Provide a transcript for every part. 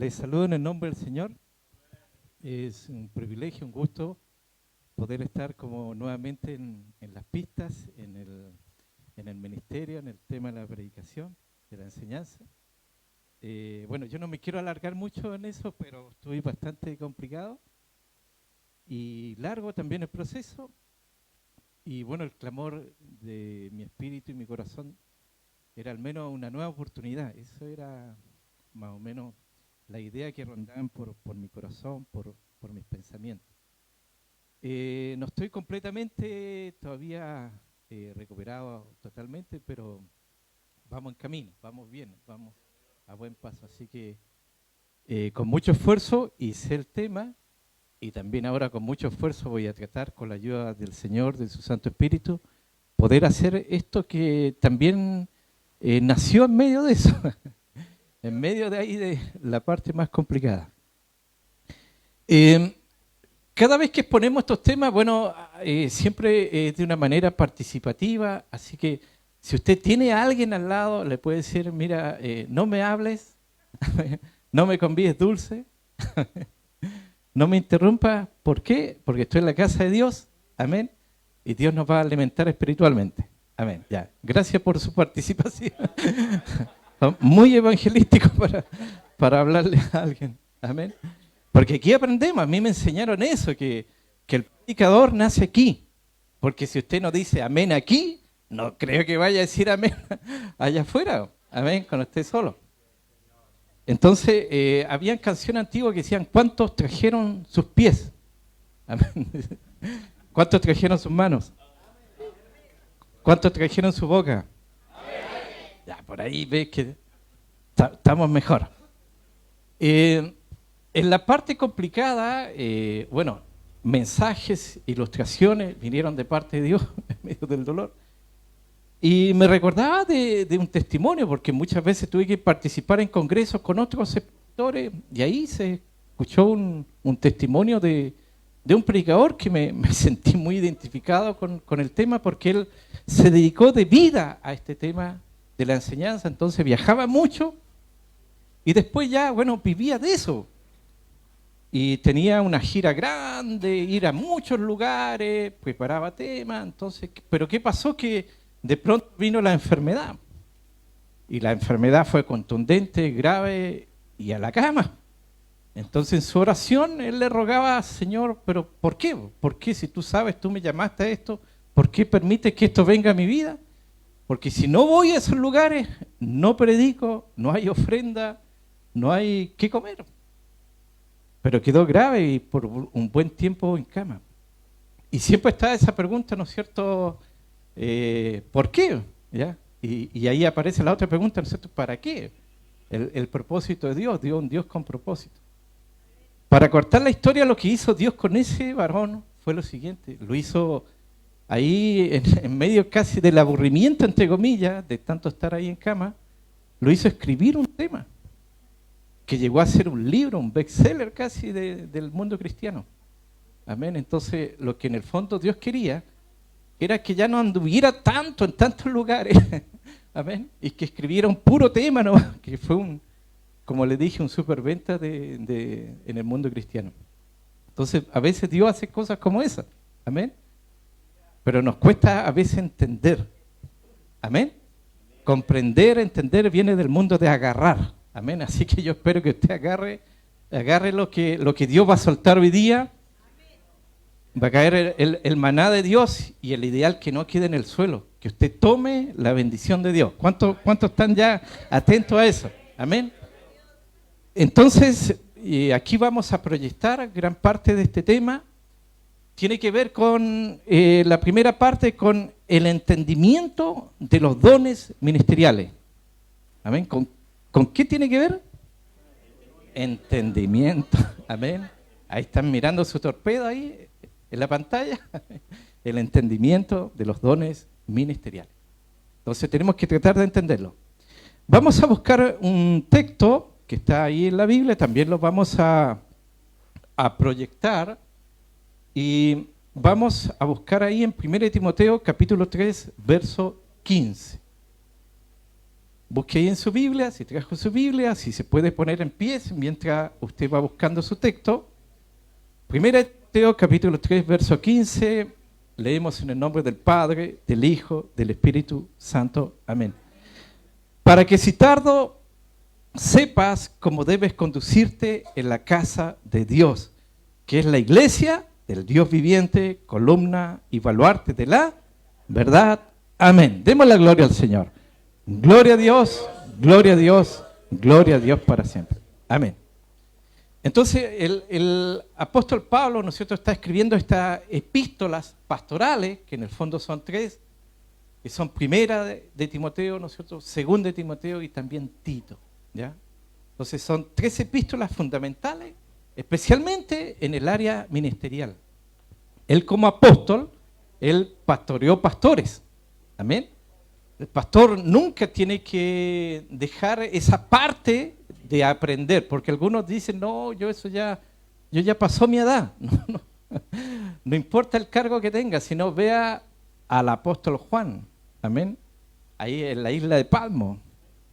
Les saludo en el nombre del Señor. Es un privilegio, un gusto poder estar como nuevamente en las pistas, en el ministerio, en el tema de la predicación, de la enseñanza. Bueno, yo no me quiero alargar mucho en eso, pero estoy bastante complicado y largo también el proceso. Y bueno, el clamor de mi espíritu y mi corazón era al menos una nueva oportunidad. Eso era más o menos la idea que rondaban por mi corazón, por mis pensamientos. No estoy completamente todavía recuperado totalmente, pero vamos en camino, vamos bien, vamos a buen paso. Así que con mucho esfuerzo hice el tema y también ahora con mucho esfuerzo voy a tratar con la ayuda del Señor, de su Santo Espíritu, poder hacer esto que también nació en medio de eso. En medio de ahí de la parte más complicada. Cada vez que exponemos estos temas, bueno, siempre de una manera participativa, así que si usted tiene a alguien al lado, le puede decir, mira, no me hables, no me convides dulce, no me interrumpa. ¿Por qué? Porque estoy en la casa de Dios, amén, y Dios nos va a alimentar espiritualmente, amén. Ya, gracias por su participación. Muy evangelístico para hablarle a alguien. Amén. Porque aquí aprendemos, a mí me enseñaron eso, que el predicador nace aquí. Porque si usted no dice amén aquí, no creo que vaya a decir amén allá afuera. Amén, cuando esté solo. Entonces, habían canciones antiguas que decían, ¿cuántos trajeron sus pies? Amén. ¿Cuántos trajeron sus manos? ¿Cuántos trajeron su boca? Ya, por ahí ves que estamos mejor. En la parte complicada, bueno, mensajes, ilustraciones vinieron de parte de Dios en medio del dolor. Y me recordaba de un testimonio, porque muchas veces tuve que participar en congresos con otros sectores, y ahí se escuchó un testimonio de un predicador que me sentí muy identificado con el tema, porque él se dedicó de vida a este tema de la enseñanza. Entonces viajaba mucho y después ya, bueno, vivía de eso. Y tenía una gira grande, ir a muchos lugares, preparaba temas. Entonces, pero ¿qué pasó? Que de pronto vino la enfermedad. Y la enfermedad fue contundente, grave y a la cama. Entonces en su oración él le rogaba, Señor, pero ¿por qué? ¿Por qué si tú sabes, tú me llamaste a esto? ¿Por qué permites que esto venga a mi vida? Porque si no voy a esos lugares, no predico, no hay ofrenda, no hay qué comer. Pero quedó grave y por un buen tiempo en cama. Y siempre está esa pregunta, ¿no es cierto? ¿Por qué? ¿Ya? Y ahí aparece la otra pregunta, ¿no es cierto? ¿Para qué? El propósito de Dios, un Dios con propósito. Para cortar la historia, lo que hizo Dios con ese varón fue lo siguiente, lo hizo ahí en medio casi del aburrimiento, entre comillas, de tanto estar ahí en cama, lo hizo escribir un tema que llegó a ser un libro, un bestseller casi del mundo cristiano. Amén. Entonces, lo que en el fondo Dios quería era que ya no anduviera tanto en tantos lugares, amén, y que escribiera un puro tema, ¿no? Que fue como le dije, un superventa en el mundo cristiano. Entonces, a veces Dios hace cosas como esas, amén. Pero nos cuesta a veces entender, amén. Comprender, entender viene del mundo de agarrar, amén. Así que yo espero que usted agarre lo que Dios va a soltar hoy día. Va a caer el maná de Dios y el ideal que no quede en el suelo, que usted tome la bendición de Dios. ¿Cuántos están ya atentos a eso? Amén. Entonces, aquí vamos a proyectar gran parte de este tema. Tiene que ver con la primera parte, con el entendimiento de los dones ministeriales. Amén. ¿Con qué tiene que ver? Entendimiento. Amén. Ahí están mirando su torpedo ahí en la pantalla. El entendimiento de los dones ministeriales. Entonces tenemos que tratar de entenderlo. Vamos a buscar un texto que está ahí en la Biblia, también lo vamos a proyectar y vamos a buscar ahí en 1 Timoteo capítulo 3, verso 15. Busque ahí en su Biblia, si trajo su Biblia, si se puede poner en pie mientras usted va buscando su texto. Primera de Timoteo, capítulo 3, verso 15, leemos en el nombre del Padre, del Hijo, del Espíritu Santo. Amén. Para que si tardo sepas cómo debes conducirte en la casa de Dios, que es la iglesia del Dios viviente, columna y baluarte de la verdad. Amén. Demos la gloria al Señor. Gloria a Dios, gloria a Dios, gloria a Dios para siempre. Amén. Entonces el apóstol Pablo, ¿no es cierto?, está escribiendo estas epístolas pastorales, que en el fondo son tres, que son primera de Timoteo, ¿no es cierto?, segunda de Timoteo y también Tito, ¿ya? Entonces son tres epístolas fundamentales, especialmente en el área ministerial. Él como apóstol, él pastoreó pastores, amén. El pastor nunca tiene que dejar esa parte de aprender, porque algunos dicen, no, yo ya pasó mi edad. No importa el cargo que tenga, sino vea al apóstol Juan, amén, ahí en la isla de Patmos,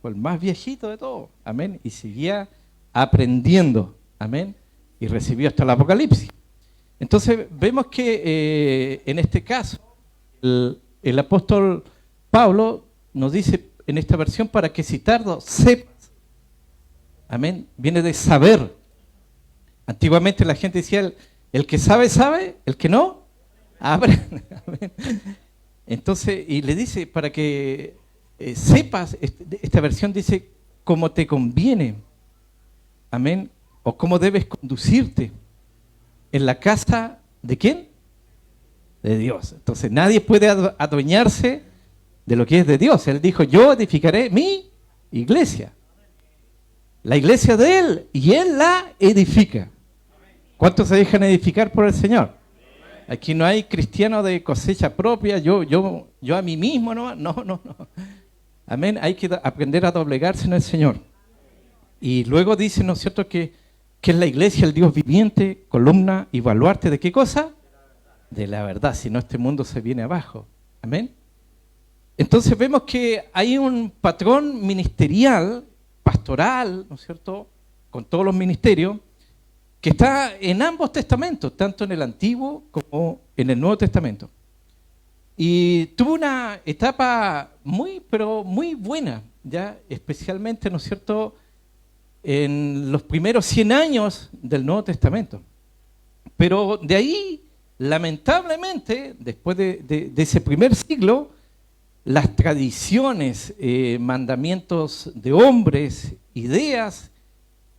fue el más viejito de todos, amén, y seguía aprendiendo, amén, y recibió hasta el Apocalipsis. Entonces vemos que en este caso el apóstol Pablo nos dice en esta versión, para que si tardo sepas, amén, viene de saber. Antiguamente la gente decía, el que sabe, sabe, el que no, aprende. Amén. Entonces, y le dice, para que sepas, esta versión dice, cómo te conviene, amén, o cómo debes conducirte en la casa de ¿quién? De Dios. Entonces nadie puede adueñarse de lo que es de Dios. Él dijo, yo edificaré mi iglesia, la iglesia de Él, y Él la edifica. ¿Cuántos se dejan edificar por el Señor? Aquí no hay cristiano de cosecha propia, yo a mí mismo, no. Amén, hay que aprender a doblegarse en el Señor. Y luego dice, ¿no es cierto?, que es la iglesia, el Dios viviente, columna y baluarte, ¿de qué cosa? De la verdad, si no este mundo se viene abajo. Amén. Entonces vemos que hay un patrón ministerial, pastoral, ¿no es cierto?, con todos los ministerios, que está en ambos testamentos, tanto en el Antiguo como en el Nuevo Testamento. Y tuvo una etapa pero muy buena, ya especialmente, ¿no es cierto?, en los primeros 100 años del Nuevo Testamento. Pero de ahí, lamentablemente, después de ese primer siglo, las tradiciones, mandamientos de hombres, ideas,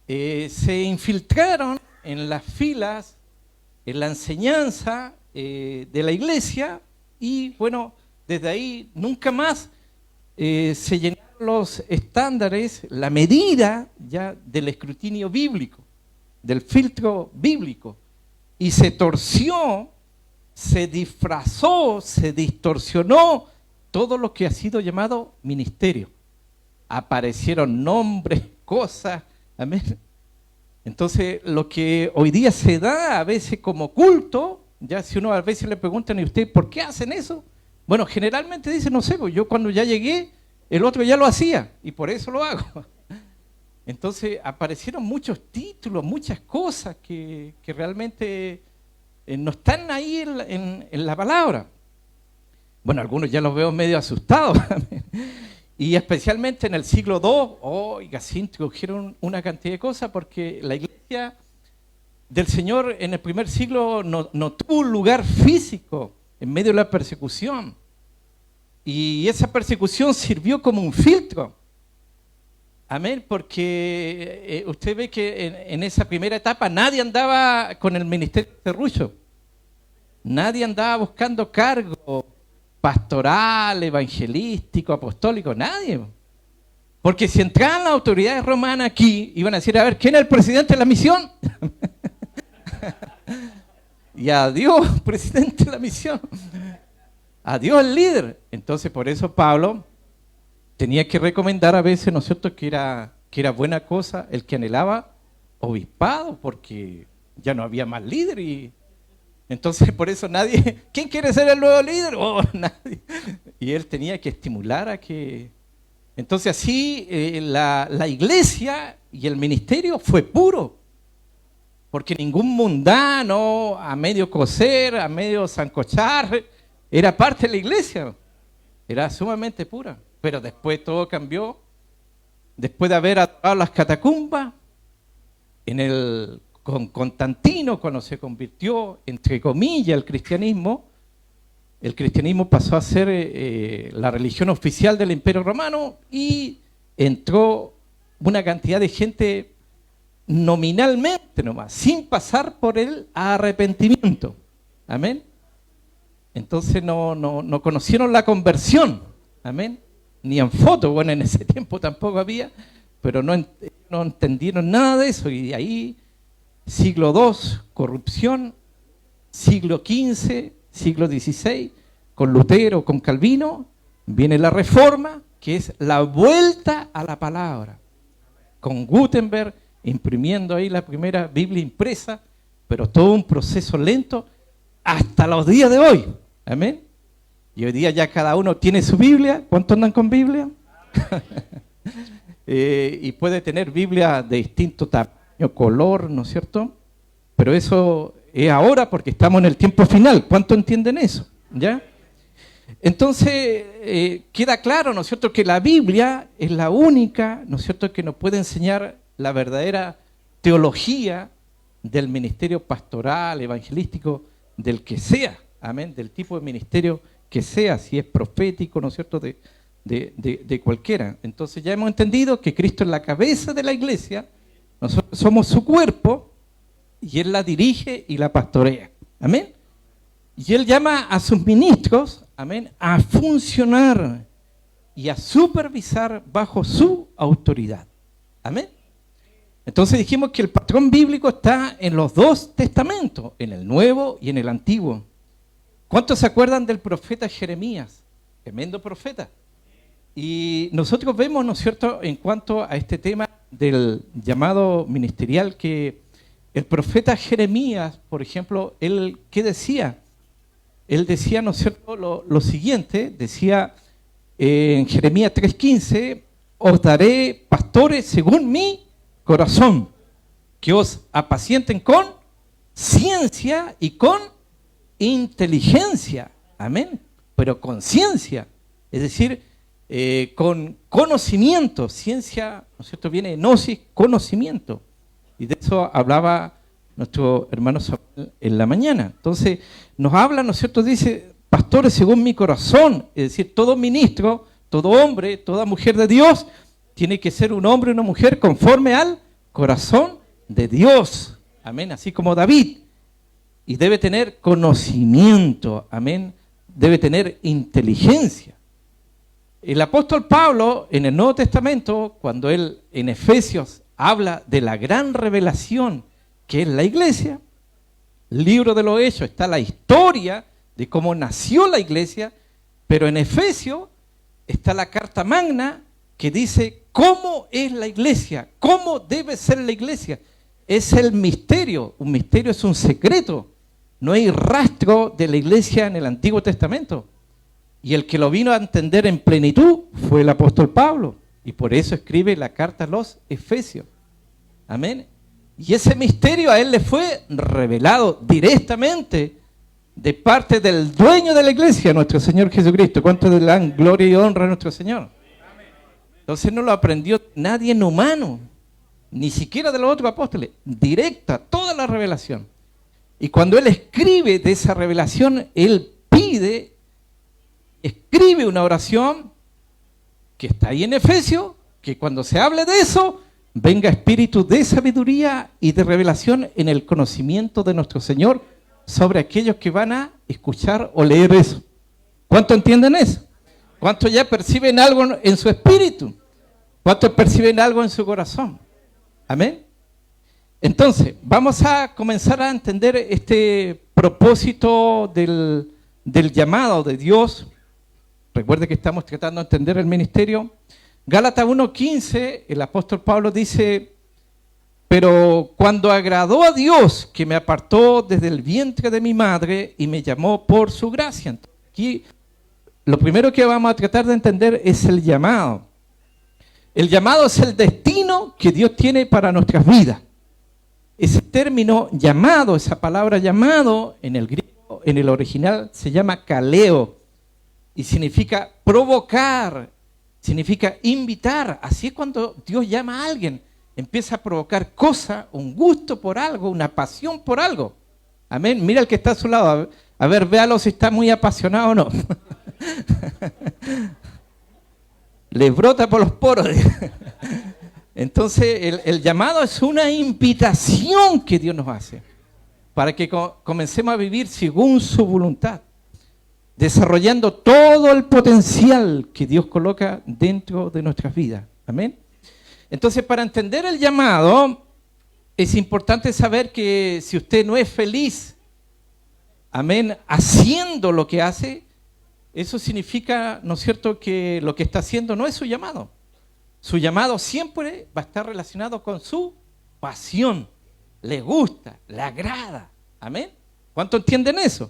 se infiltraron en las filas, en la enseñanza de la iglesia, y bueno, desde ahí nunca más se llenaron los estándares, la medida ya del escrutinio bíblico, del filtro bíblico, y se torció, se disfrazó, se distorsionó todo lo que ha sido llamado ministerio. Aparecieron nombres, cosas, amén. Entonces, lo que hoy día se da a veces como culto, ya si uno a veces le preguntan, ¿y usted por qué hacen eso? Bueno, generalmente dice, no sé, pues yo cuando ya llegué, el otro ya lo hacía, y por eso lo hago. Entonces, aparecieron muchos títulos, muchas cosas que realmente no están ahí en la palabra. Bueno, algunos ya los veo medio asustados. Y especialmente en el siglo II, oiga, se introdujeron una cantidad de cosas, porque la iglesia del Señor en el primer siglo no tuvo un lugar físico en medio de la persecución. Y esa persecución sirvió como un filtro. Amén, porque usted ve que en esa primera etapa nadie andaba con el ministerio de serrullo. Nadie andaba buscando cargo pastoral, evangelístico, apostólico, nadie. Porque si entraban las autoridades romanas aquí, iban a decir, a ver, ¿quién es el presidente de la misión? Y adiós, presidente de la misión. Adiós, el líder. Entonces, por eso Pablo tenía que recomendar a veces, ¿no es cierto?, que era buena cosa el que anhelaba obispado, porque ya no había más líder. Y entonces, por eso nadie, ¿quién quiere ser el nuevo líder? Oh, nadie. Y él tenía que estimular a que Entonces así la iglesia y el ministerio fue puro, porque ningún mundano a medio cocer, a medio sancochar, era parte de la iglesia, era sumamente pura. Pero después todo cambió, después de haber adorado las catacumbas, con Constantino, cuando se convirtió, entre comillas, el cristianismo pasó a ser la religión oficial del Imperio Romano y entró una cantidad de gente nominalmente nomás, sin pasar por el arrepentimiento. Amén. Entonces no conocieron la conversión. Amén. Ni en foto, bueno, en ese tiempo tampoco había, pero no entendieron nada de eso. Y de ahí, siglo II, corrupción, siglo XV, siglo XVI, con Lutero, con Calvino, viene la Reforma, que es la vuelta a la palabra, con Gutenberg imprimiendo ahí la primera Biblia impresa, pero todo un proceso lento hasta los días de hoy. Amén. Y hoy día ya cada uno tiene su Biblia. ¿Cuántos andan con Biblia? Y puede tener Biblia de distinto tamaño, color, ¿no es cierto? Pero eso es ahora porque estamos en el tiempo final. ¿Cuántos entienden eso? ¿Ya? Entonces, queda claro, ¿no es cierto?, que la Biblia es la única, ¿no es cierto?, que nos puede enseñar la verdadera teología del ministerio pastoral, evangelístico, del que sea, amén, del tipo de ministerio que sea, si es profético, ¿no es cierto?, de cualquiera. Entonces ya hemos entendido que Cristo es la cabeza de la iglesia, nosotros somos su cuerpo, y Él la dirige y la pastorea. Amén. Y Él llama a sus ministros, amén, a funcionar y a supervisar bajo su autoridad. Amén. Entonces dijimos que el patrón bíblico está en los dos testamentos, en el Nuevo y en el Antiguo. ¿Cuántos se acuerdan del profeta Jeremías? Tremendo profeta. Y nosotros vemos, ¿no es cierto?, en cuanto a este tema del llamado ministerial, que el profeta Jeremías, por ejemplo, él, ¿qué decía? Él decía, ¿no es cierto?, lo siguiente, decía en Jeremías 3:15, os daré pastores según mi corazón, que os apacienten con ciencia y con inteligencia. Amén. Pero con ciencia, es decir, con conocimiento. Ciencia, ¿no es cierto?, viene de gnosis, conocimiento. Y de eso hablaba nuestro hermano Samuel en la mañana. Entonces, nos habla, ¿no es cierto?, dice, pastores según mi corazón. Es decir, todo ministro, todo hombre, toda mujer de Dios, tiene que ser un hombre y una mujer conforme al corazón de Dios. Amén. Así como David. Y debe tener conocimiento. Amén. Debe tener inteligencia. El apóstol Pablo, en el Nuevo Testamento, cuando él en Efesios habla de la gran revelación que es la iglesia, libro de los Hechos, está la historia de cómo nació la iglesia, pero en Efesios está la carta magna que dice cómo es la iglesia, cómo debe ser la iglesia. Es el misterio, un misterio es un secreto. No hay rastro de la iglesia en el Antiguo Testamento. Y el que lo vino a entender en plenitud fue el apóstol Pablo. Y por eso escribe la carta a los Efesios. Amén. Y ese misterio a él le fue revelado directamente de parte del dueño de la iglesia, nuestro Señor Jesucristo. ¿Cuántos le dan gloria y honra a nuestro Señor? Entonces no lo aprendió nadie en humano, ni siquiera de los otros apóstoles. Directa, toda la revelación. Y cuando él escribe de esa revelación, él escribe una oración que está ahí en Efesios, que cuando se hable de eso, venga espíritu de sabiduría y de revelación en el conocimiento de nuestro Señor sobre aquellos que van a escuchar o leer eso. ¿Cuántos entienden eso? ¿Cuántos ya perciben algo en su espíritu? ¿Cuántos perciben algo en su corazón? Amén. Entonces, vamos a comenzar a entender este propósito del llamado de Dios. Recuerde que estamos tratando de entender el ministerio. Gálatas 1:15, el apóstol Pablo dice, pero cuando agradó a Dios, que me apartó desde el vientre de mi madre y me llamó por su gracia. Entonces, aquí lo primero que vamos a tratar de entender es el llamado. El llamado es el destino que Dios tiene para nuestras vidas. Ese término llamado, esa palabra llamado, en el griego, en el original, se llama kaleo y significa provocar, significa invitar. Así es cuando Dios llama a alguien, empieza a provocar cosas, un gusto por algo, una pasión por algo. Amén. Mira el que está a su lado, a ver, véalo si está muy apasionado o no. Le brota por los poros. Entonces, el llamado es una invitación que Dios nos hace para que comencemos a vivir según su voluntad, desarrollando todo el potencial que Dios coloca dentro de nuestras vidas. Amén. Entonces, para entender el llamado, es importante saber que si usted no es feliz, amén, haciendo lo que hace, eso significa, ¿no es cierto?, que lo que está haciendo no es su llamado. Su llamado siempre va a estar relacionado con su pasión. Le gusta, le agrada. ¿Amén? ¿Cuánto entienden eso?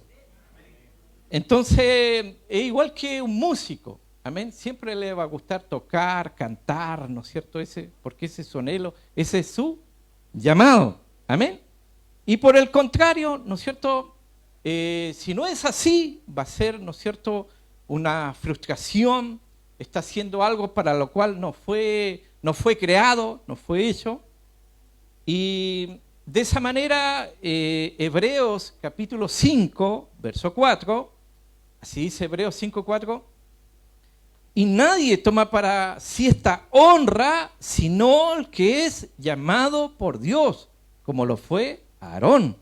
Entonces, es igual que un músico. ¿Amén? Siempre le va a gustar tocar, cantar, ¿no es cierto? Porque ese es su anhelo, ese es su llamado. ¿Amén? Y por el contrario, ¿no es cierto? Si no es así, va a ser, ¿no es cierto?, una frustración. Está haciendo algo para lo cual no fue creado, no fue hecho. Y de esa manera, Hebreos capítulo 5, verso 4, así dice Hebreos 5, 4, y nadie toma para sí esta honra, sino el que es llamado por Dios, como lo fue Aarón.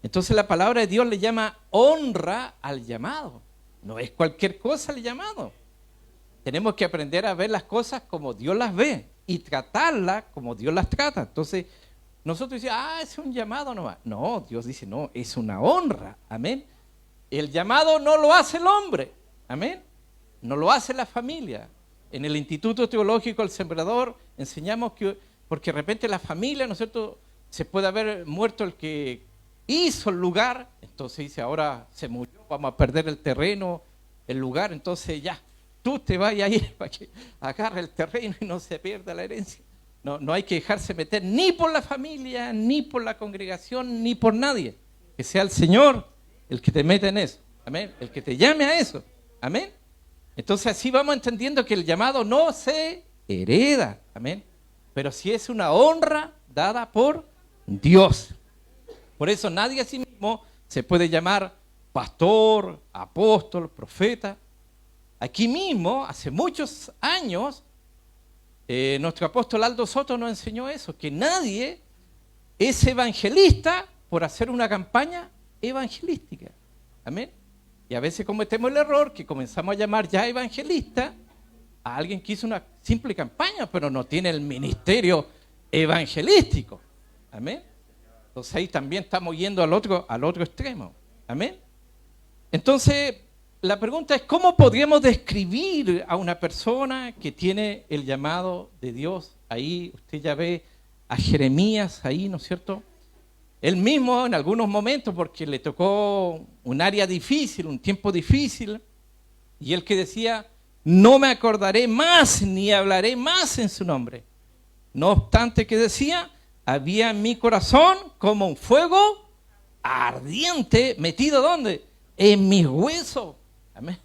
Entonces la palabra de Dios le llama honra al llamado. No es cualquier cosa el llamado. Tenemos que aprender a ver las cosas como Dios las ve y tratarlas como Dios las trata. Entonces, nosotros decimos, es un llamado nomás. No, Dios dice, no, es una honra. Amén. El llamado no lo hace el hombre. Amén. No lo hace la familia. En el Instituto Teológico El Sembrador enseñamos que, porque de repente la familia, ¿no es cierto?, se puede haber muerto el que hizo el lugar. Entonces dice, ahora se murió, vamos a perder el terreno, el lugar, entonces ya. Tú te vayas a ir para que agarre el terreno y no se pierda la herencia. No hay que dejarse meter ni por la familia, ni por la congregación, ni por nadie. Que sea el Señor el que te meta en eso. Amén. El que te llame a eso. Amén. Entonces así vamos entendiendo que el llamado no se hereda. Amén. Pero sí es una honra dada por Dios. Por eso nadie a sí mismo se puede llamar pastor, apóstol, profeta. Aquí mismo, hace muchos años, nuestro apóstol Aldo Soto nos enseñó eso, que nadie es evangelista por hacer una campaña evangelística. Amén. Y a veces cometemos el error que comenzamos a llamar ya evangelista a alguien que hizo una simple campaña, pero no tiene el ministerio evangelístico. Amén. Entonces ahí también estamos yendo al otro extremo. Amén. Entonces, la pregunta es, ¿cómo podríamos describir a una persona que tiene el llamado de Dios? Ahí usted ya ve a Jeremías ahí, ¿no es cierto? Él mismo en algunos momentos, porque le tocó un área difícil, un tiempo difícil, y él que decía, no me acordaré más ni hablaré más en su nombre. No obstante que decía, había en mi corazón como un fuego ardiente, metido ¿dónde? En mis huesos. Amén.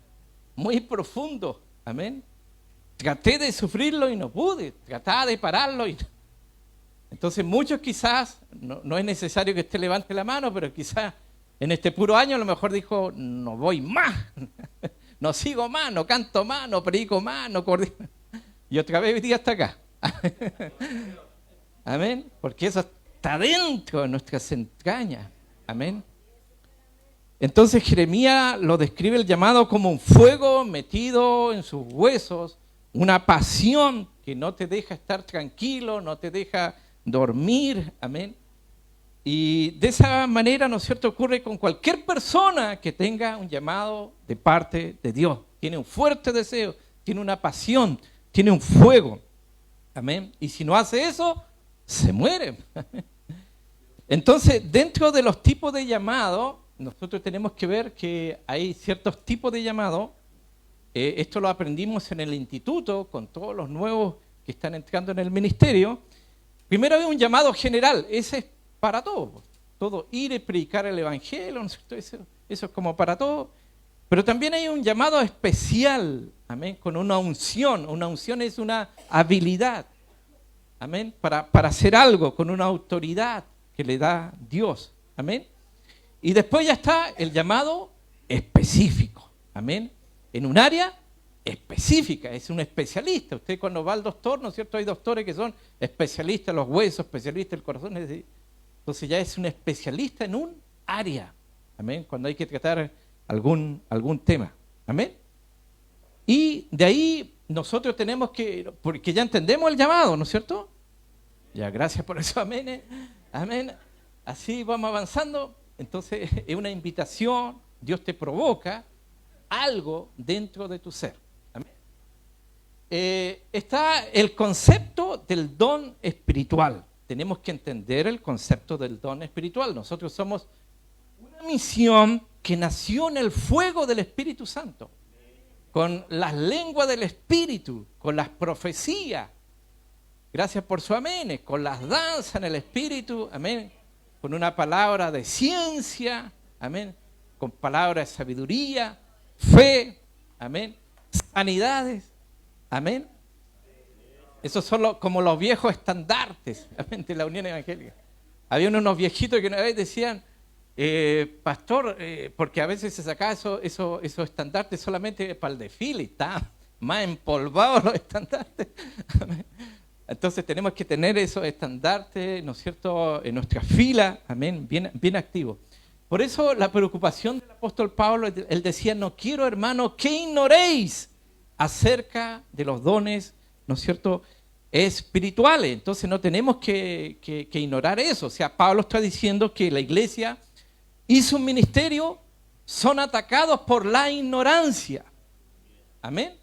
Muy profundo. Amén. Traté de sufrirlo y no pude. Trataba de pararlo. Entonces muchos quizás, no es necesario que usted levante la mano, pero quizás en este puro año a lo mejor dijo, no voy más. No sigo más, no canto más, no predico más, no coordino. Y otra vez hoy día está acá. Amén. Porque eso está dentro de nuestras entrañas. Amén. Entonces Jeremías lo describe el llamado como un fuego metido en sus huesos, una pasión que no te deja estar tranquilo, no te deja dormir, amén. Y de esa manera, ¿no es cierto?, ocurre con cualquier persona que tenga un llamado de parte de Dios. Tiene un fuerte deseo, tiene una pasión, tiene un fuego, amén. Y si no hace eso, se muere. Entonces, dentro de los tipos de llamado, nosotros tenemos que ver que hay ciertos tipos de llamado. Esto lo aprendimos en el instituto con todos los nuevos que están entrando en el ministerio, primero hay un llamado general, ese es para todo, todo ir y predicar el evangelio, ¿no es cierto? Eso es como para todo, pero también hay un llamado especial, amén, con una unción es una habilidad, amén, para hacer algo, con una autoridad que le da Dios, amén. Y después ya está el llamado específico, amén, en un área específica, es un especialista. Usted cuando va al doctor, ¿no es cierto? Hay doctores que son especialistas en los huesos, especialistas en el corazón, entonces ya es un especialista en un área, amén, cuando hay que tratar algún tema, amén. Y de ahí nosotros tenemos que, porque ya entendemos el llamado, ¿no es cierto? Ya, gracias por eso, amén, amén. Así vamos avanzando. Entonces es una invitación, Dios te provoca algo dentro de tu ser. Amén. Está el concepto del don espiritual. Tenemos que entender el concepto del don espiritual. Nosotros somos una misión que nació en el fuego del Espíritu Santo, con las lenguas del Espíritu, con las profecías. Gracias por su amén, con las danzas en el Espíritu, amén, con una palabra de ciencia, amén, con palabras de sabiduría, fe, amén, sanidades, amén. Esos son como los viejos estandartes, amén, de la Unión Evangélica. Había unos viejitos que una vez decían, pastor, porque a veces se sacaba esos estandartes solamente para el desfile, está más empolvados los estandartes, amén. Entonces tenemos que tener esos estandartes, ¿no es cierto?, en nuestra fila, amén, bien activos. Por eso la preocupación del apóstol Pablo, él decía, no quiero, hermano, que ignoréis acerca de los dones, ¿no es cierto?, espirituales. Entonces no tenemos que ignorar eso. O sea, Pablo está diciendo que la iglesia y su ministerio son atacados por la ignorancia. Amén.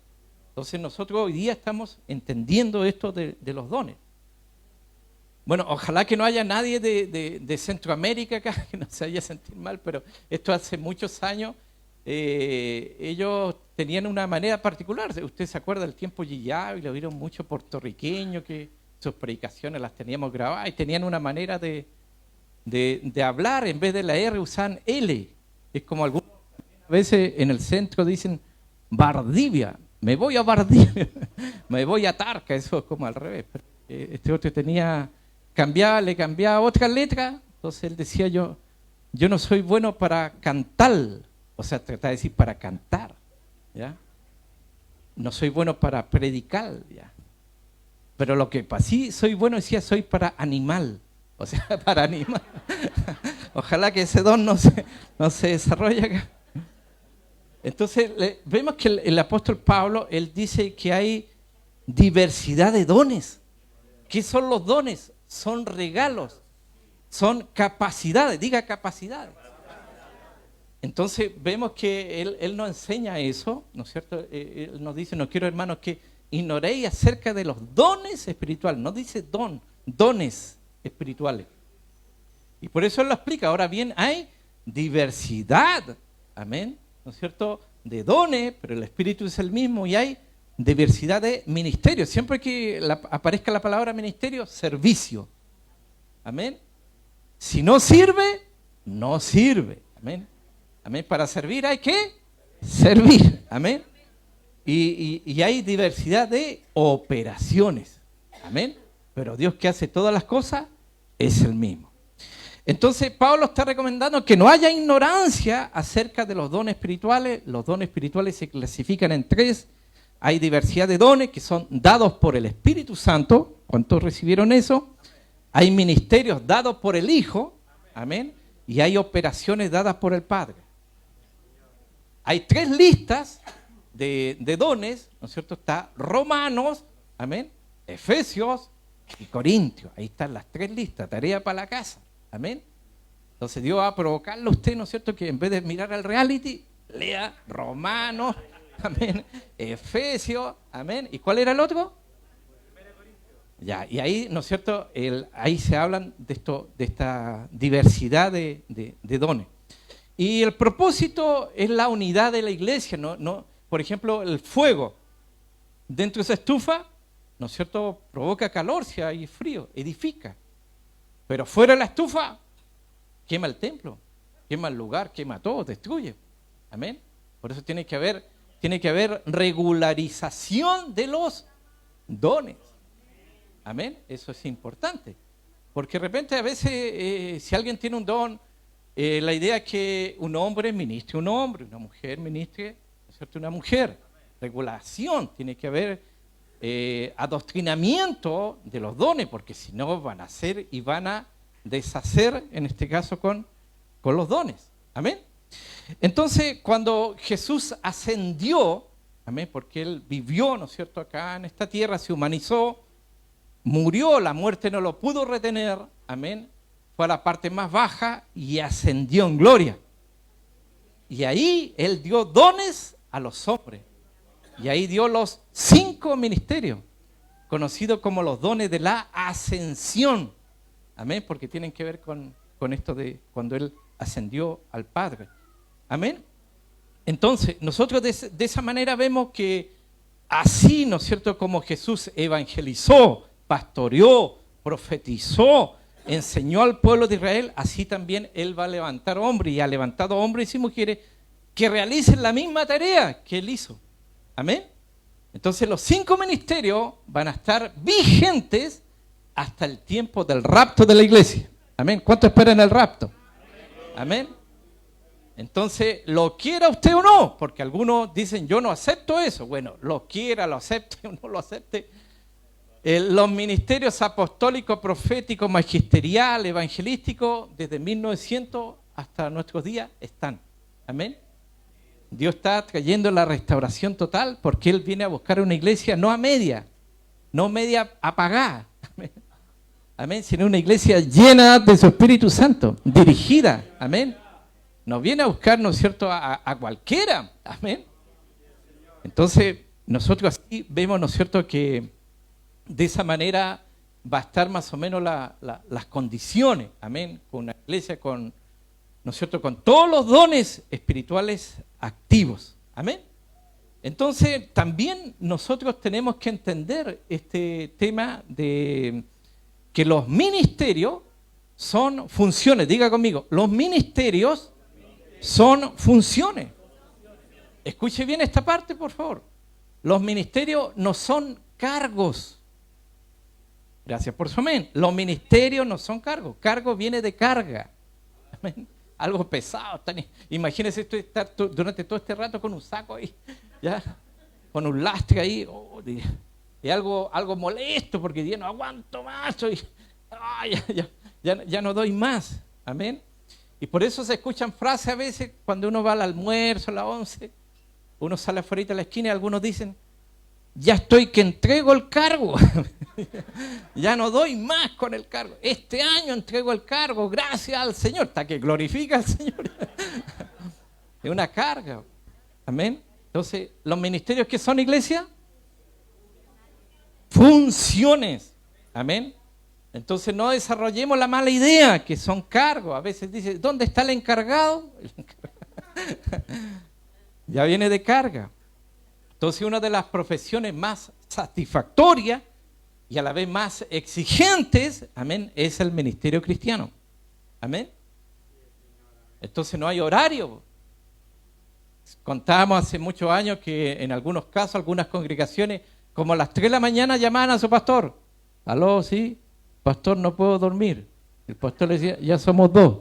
Entonces nosotros hoy día estamos entendiendo esto de los dones. Bueno, ojalá que no haya nadie de Centroamérica acá, que no se haya sentido mal, pero esto hace muchos años, ellos tenían una manera particular. Usted se acuerda del tiempo Yiyá, y lo vieron muchos puertorriqueños que sus predicaciones las teníamos grabadas y tenían una manera de hablar, en vez de la R usan L. Es como algunas veces en el centro dicen Valdivia. Me voy a Valdivia, me voy a Tarca, eso es como al revés. Este otro le cambiaba otra letra, entonces él decía yo no soy bueno para cantar, o sea, trataba de decir para cantar, ¿ya? No soy bueno para predicar, ¿ya? Pero lo que sí soy bueno, decía, soy para animal, o sea, para animal. Ojalá que ese don no se desarrolle acá. Entonces vemos que el apóstol Pablo, él dice que hay diversidad de dones. ¿Qué son los dones? Son regalos, son capacidades, diga capacidades. Entonces vemos que él nos enseña eso, ¿no es cierto? Él nos dice, no quiero, hermanos, que ignoréis acerca de los dones espirituales. No dice dones espirituales. Y por eso él lo explica. Ahora bien, hay diversidad, amén, ¿no es cierto?, de dones, pero el Espíritu es el mismo y hay diversidad de ministerios. Siempre que aparezca la palabra ministerio, servicio. Amén. Si no sirve, no sirve. Amén. Amén. Para servir hay que servir. Amén. Y hay diversidad de operaciones. Amén. Pero Dios, que hace todas las cosas, es el mismo. Entonces Pablo está recomendando que no haya ignorancia acerca de los dones espirituales. Los dones espirituales se clasifican en 3. Hay diversidad de dones que son dados por el Espíritu Santo. ¿Cuántos recibieron eso? Hay ministerios dados por el Hijo. Amén. Y hay operaciones dadas por el Padre. Hay 3 listas de dones, ¿no es cierto? Está Romanos, amén, Efesios y Corintios. Ahí están las 3 listas, tarea para la casa. Amén. Entonces Dios va a provocarle a usted, ¿no es cierto?, que en vez de mirar al reality, lea Romanos, amén, Efesios, amén. ¿Y cuál era el otro? Ya, y ahí, ¿no es cierto?, ahí se hablan de esta diversidad de dones. Y el propósito es la unidad de la iglesia, ¿no? Por ejemplo, el fuego. Dentro de esa estufa, ¿no es cierto?, provoca calor si hay frío, edifica. Pero fuera de la estufa, quema el templo, quema el lugar, quema todo, destruye. Amén. Por eso tiene que haber regularización de los dones. Amén. Eso es importante. Porque de repente a veces si alguien tiene un don, la idea es que un hombre ministre un hombre, una mujer ministre, ¿no es cierto?, una mujer. Regulación, tiene que haber adoctrinamiento de los dones, porque si no van a hacer y van a deshacer, en este caso, con los dones. Amén. Entonces, cuando Jesús ascendió, amén, porque Él vivió, ¿no es cierto?, acá en esta tierra, se humanizó, murió, la muerte no lo pudo retener, amén, fue a la parte más baja y ascendió en gloria. Y ahí Él dio dones a los hombres. Y ahí dio los 5 ministerios, conocidos como los dones de la ascensión. Amén, porque tienen que ver con esto de cuando Él ascendió al Padre. Amén. Entonces, nosotros de esa manera vemos que así, ¿no es cierto?, como Jesús evangelizó, pastoreó, profetizó, enseñó al pueblo de Israel, así también Él va a levantar hombres, y ha levantado hombres y mujeres que realicen la misma tarea que Él hizo. Amén. Entonces los 5 ministerios van a estar vigentes hasta el tiempo del rapto de la iglesia. Amén. ¿Cuánto esperan el rapto? Amén. Entonces, lo quiera usted o no, porque algunos dicen, yo no acepto eso. Bueno, lo quiera, lo acepte o no lo acepte. Los ministerios apostólicos, proféticos, magisterial, evangelísticos, desde 1900 hasta nuestros días están. Amén. Dios está trayendo la restauración total porque Él viene a buscar una iglesia no a media, no media apagada. Amén. Amén. Sino una iglesia llena de su Espíritu Santo, dirigida. Amén. No viene a buscar, ¿no es cierto?, a cualquiera. Amén. Entonces, nosotros así vemos, ¿no es cierto?, que de esa manera va a estar más o menos las condiciones. Amén. Con una iglesia con, ¿no es cierto?, con todos los dones espirituales activos. Amén. Entonces, también nosotros tenemos que entender este tema de que los ministerios son funciones. Diga conmigo, los ministerios son funciones. Escuche bien esta parte, por favor. Los ministerios no son cargos. Gracias por su amén. Los ministerios no son cargos. Cargo viene de carga. Amén. Algo pesado. Imagínese usted estar durante todo este rato con un saco ahí, ¿ya?, con un lastre ahí. Oh, y algo molesto porque ya no aguanto más. Ya no doy más. Amén. Y por eso se escuchan frases a veces cuando uno va al almuerzo, a las 11. Uno sale afuera de la esquina y algunos dicen, ya estoy que entrego el cargo. Ya no doy más con el cargo. Este año entrego el cargo, gracias al Señor. Hasta que glorifica al Señor. Es una carga. Amén. Entonces, ¿los ministerios qué son, iglesia? Funciones. Amén. Entonces no desarrollemos la mala idea que son cargos. A veces dice, ¿dónde está el encargado? Ya viene de carga. Entonces una de las profesiones más satisfactorias y a la vez más exigentes, amén, es el ministerio cristiano. Amén. Entonces no hay horario. Contábamos hace muchos años que en algunos casos, algunas congregaciones, como a las 3 de la mañana llamaban a su pastor. Aló, sí, pastor, no puedo dormir. El pastor le decía, ya somos 2.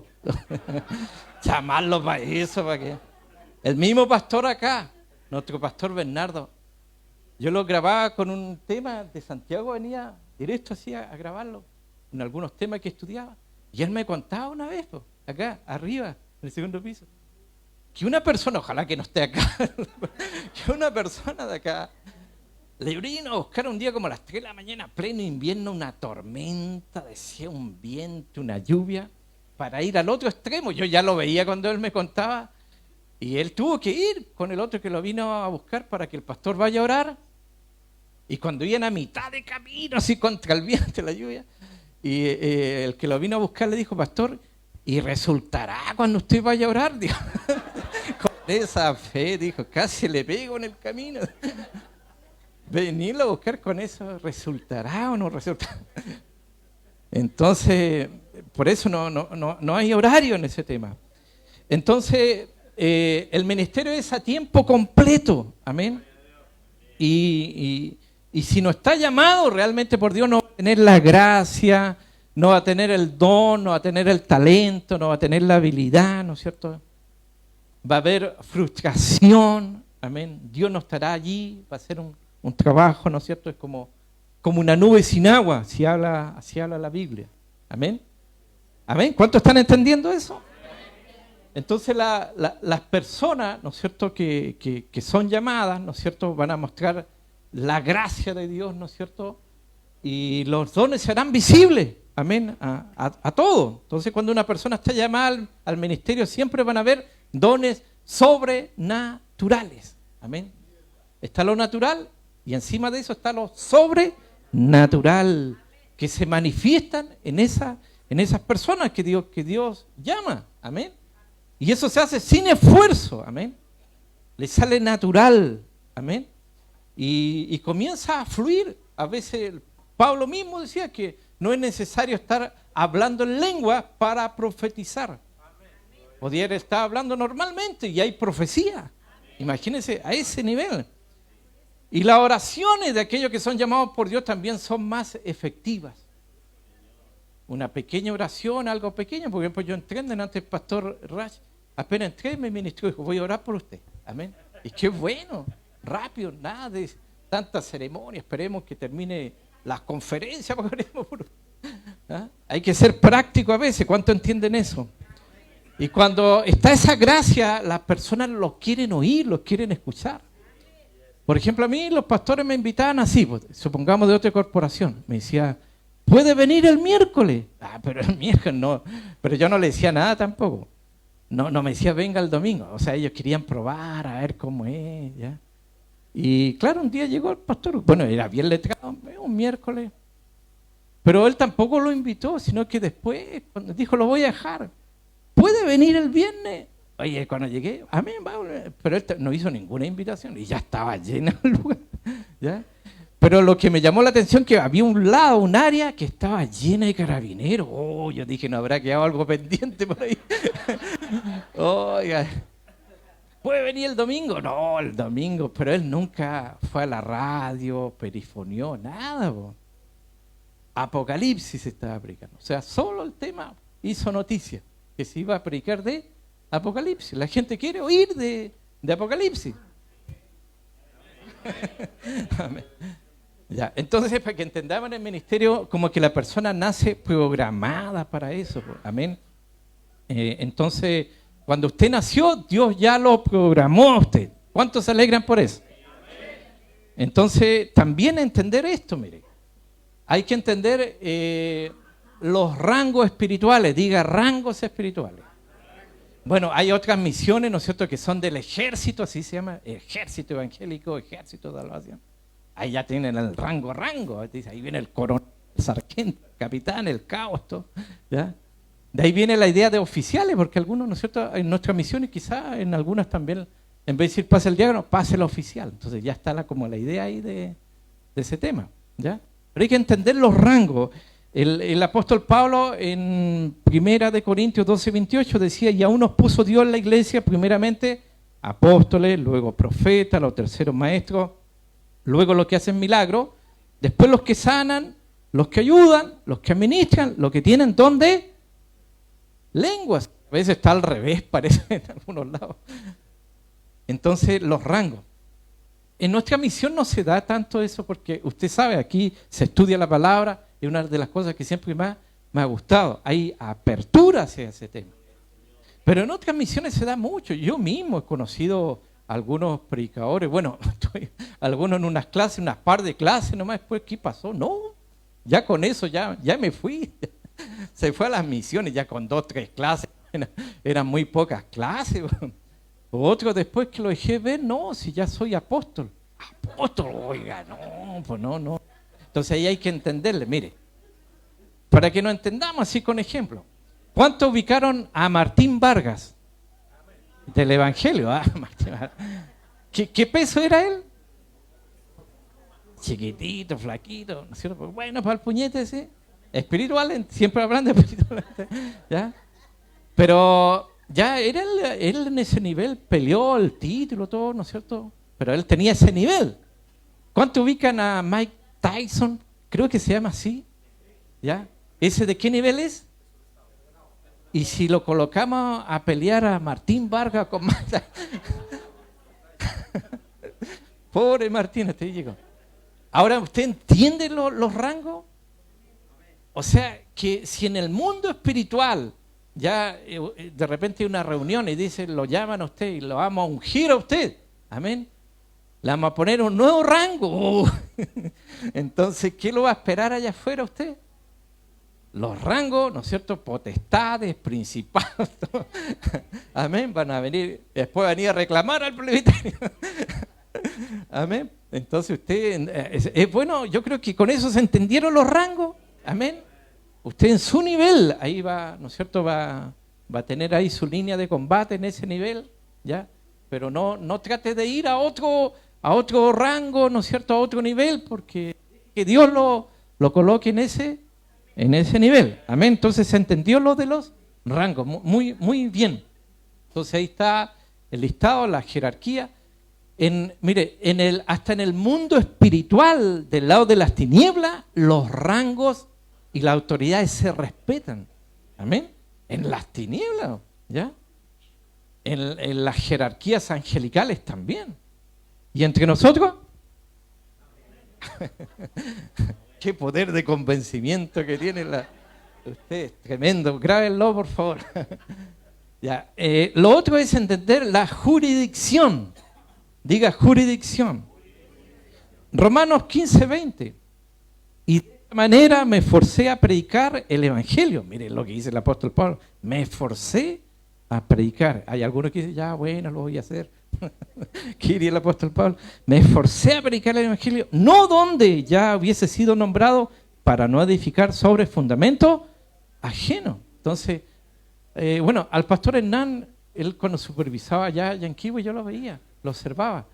Llamarlo para eso, para qué. El mismo pastor acá, nuestro pastor Bernardo, yo lo grababa con un tema de Santiago, venía directo así a grabarlo, en algunos temas que estudiaba. Y él me contaba una vez, acá, arriba, en el segundo piso, que una persona, ojalá que no esté acá, que una persona de acá le vino a buscar un día como a las 3 de la mañana, pleno invierno, una tormenta, decía un viento, una lluvia, para ir al otro extremo. Yo ya lo veía cuando él me contaba. Y él tuvo que ir con el otro que lo vino a buscar para que el pastor vaya a orar. Y cuando iban a mitad de camino, así contra el viento, la lluvia, y el que lo vino a buscar le dijo, pastor, ¿y resultará cuando usted vaya a orar? Dijo, con esa fe, dijo, casi le pego en el camino. venirlo a buscar con eso, ¿resultará o no resultará? Entonces, por eso no hay horario en ese tema. Entonces, el ministerio es a tiempo completo, amén. Y si no está llamado realmente por Dios, no va a tener la gracia, no va a tener el don, no va a tener el talento, no va a tener la habilidad, ¿no es cierto? Va a haber frustración, amén. Dios no estará allí, va a ser un trabajo, ¿no es cierto? Es como una nube sin agua, así habla la Biblia, amén. Amén. ¿Cuántos están entendiendo eso? Entonces las personas, ¿no es cierto?, que son llamadas, ¿no es cierto?, van a mostrar la gracia de Dios, ¿no es cierto?, y los dones serán visibles, amén, a todos. Entonces cuando una persona está llamada al ministerio, siempre van a haber dones sobrenaturales, amén. Está lo natural y encima de eso está lo sobrenatural, que se manifiestan en esas personas que Dios llama, amén. Y eso se hace sin esfuerzo, amén. Le sale natural, amén. Y comienza a fluir. A veces Pablo mismo decía que no es necesario estar hablando en lengua para profetizar. Podía estar hablando normalmente y hay profecía. Imagínense a ese nivel. Y las oraciones de aquellos que son llamados por Dios también son más efectivas. Una pequeña oración, algo pequeño. Por ejemplo, yo entré delante del pastor Rach. Apenas entré, me ministró y dijo, voy a orar por usted. Amén. Y qué bueno, rápido, nada de tanta ceremonia. Esperemos que termine las conferencias. ¿Ah? Hay que ser práctico a veces. ¿Cuánto entienden eso? Y cuando está esa gracia, las personas lo quieren oír, lo quieren escuchar. Por ejemplo, a mí los pastores me invitaban así, pues, supongamos de otra corporación. Me decía, ¿puede venir el miércoles? Pero el miércoles no. Pero yo no le decía nada tampoco. No me decía venga el domingo, o sea, ellos querían probar, a ver cómo es, ¿ya? Y claro, un día llegó el pastor, bueno, era bien letrado, un miércoles, pero él tampoco lo invitó, sino que después, cuando dijo, lo voy a dejar, ¿puede venir el viernes? Oye, cuando llegué, amén, pero él no hizo ninguna invitación y ya estaba lleno el lugar, ¿ya? Pero lo que me llamó la atención que había un área que estaba llena de carabineros. Oh, yo dije, no habrá quedado algo pendiente por ahí. Oiga, ¿puede venir el domingo? No, el domingo, pero él nunca fue a la radio, perifonió, nada. Po. Apocalipsis estaba predicando. O sea, solo el tema hizo noticia, que se iba a predicar de Apocalipsis. La gente quiere oír de Apocalipsis. Amén. Ya, entonces, para que entendamos el ministerio, como que la persona nace programada para eso, amén. Entonces, cuando usted nació, Dios ya lo programó a usted. ¿Cuántos se alegran por eso? Entonces, también entender esto, mire, hay que entender los rangos espirituales, diga rangos espirituales. Bueno, hay otras misiones, ¿no es cierto?, que son del ejército, así se llama, ejército evangélico, ejército de salvación. Ahí ya tienen el rango, ahí viene el coronel, el sargento, el capitán, el cabo, todo, ¿ya? De ahí viene la idea de oficiales, porque algunos, ¿no es cierto?, en nuestras misiones quizás en algunas también, en vez de decir pase el diácono, pase el oficial. Entonces ya está como la idea ahí de ese tema, ¿ya? Pero hay que entender los rangos. El apóstol Pablo en 1 Corintios 12:28 decía, y aún nos puso Dios en la iglesia primeramente apóstoles, luego profetas, los terceros maestros, luego los que hacen milagros, después los que sanan, los que ayudan, los que administran, los que tienen don de lenguas. A veces está al revés, parece en algunos lados. Entonces, los rangos. En nuestra misión no se da tanto eso porque usted sabe, aquí se estudia la palabra, es una de las cosas que siempre más me ha gustado. Hay apertura hacia ese tema. Pero en otras misiones se da mucho. Yo mismo he conocido algunos predicadores, bueno, algunos en unas clases, unas par de clases nomás, después, ¿qué pasó? No, ya con eso ya me fui. Se fue a las misiones ya con 2, 3 clases, eran muy pocas clases. Otro después que lo dejé ver, no, si ya soy apóstol. Apóstol, oiga, no, pues no. Entonces ahí hay que entenderle, mire, para que nos entendamos así con ejemplo. ¿Cuántos ubicaron a Martín Vargas? Del Evangelio, Martín Vargas. ¿Qué peso era él? chiquitito, flaquito, ¿no es cierto? Pues bueno, para el puñete, sí. Espiritual, siempre hablan de espiritualmente, ¿ya? Pero ya él en ese nivel peleó el título, todo, ¿no es cierto? Pero él tenía ese nivel. ¿Cuánto ubican a Mike Tyson? Creo que se llama así, ¿ya? ¿Ese de qué nivel es? Y si lo colocamos a pelear a Martín Vargas con Mike pobre Martín, te digo. Ahora, ¿usted entiende los rangos? O sea, que si en el mundo espiritual ya de repente hay una reunión y dicen, lo llaman a usted y lo vamos a ungir a usted, amén, le vamos a poner un nuevo rango. Entonces, ¿qué lo va a esperar allá afuera usted? Los rangos, ¿no es cierto? Potestades, principados, amén, van a venir, después van a venir a reclamar al presbiterio. Amén. Entonces usted, es bueno, yo creo que con eso se entendieron los rangos. Amén. Usted en su nivel, ahí va, ¿no es cierto? Va a tener ahí su línea de combate en ese nivel, ¿ya? Pero no trate de ir a otro rango, ¿no es cierto? A otro nivel, porque que Dios lo coloque en ese nivel. Amén. Entonces se entendió lo de los rangos, muy, muy bien. Entonces ahí está el listado, la jerarquía. Mire, hasta en el mundo espiritual, del lado de las tinieblas, los rangos y las autoridades se respetan. Amén. En las tinieblas, ¿ya? En las jerarquías angelicales también. ¿Y entre nosotros? Qué poder de convencimiento que tiene usted, es tremendo. Grábenlo, por favor. Ya. Lo otro es entender la jurisdicción. Diga jurisdicción. Romanos 15:20. Y de esta manera me esforcé a predicar el evangelio. Miren lo que dice el apóstol Pablo. Me esforcé a predicar. Hay algunos que dicen, ya bueno, lo voy a hacer. ¿Qué diría el apóstol Pablo? Me esforcé a predicar el evangelio, no donde ya hubiese sido nombrado, para no edificar sobre fundamento ajeno. Entonces, bueno, al pastor Hernán, él cuando supervisaba allá en Yanquihue, yo lo veía, lo observaba.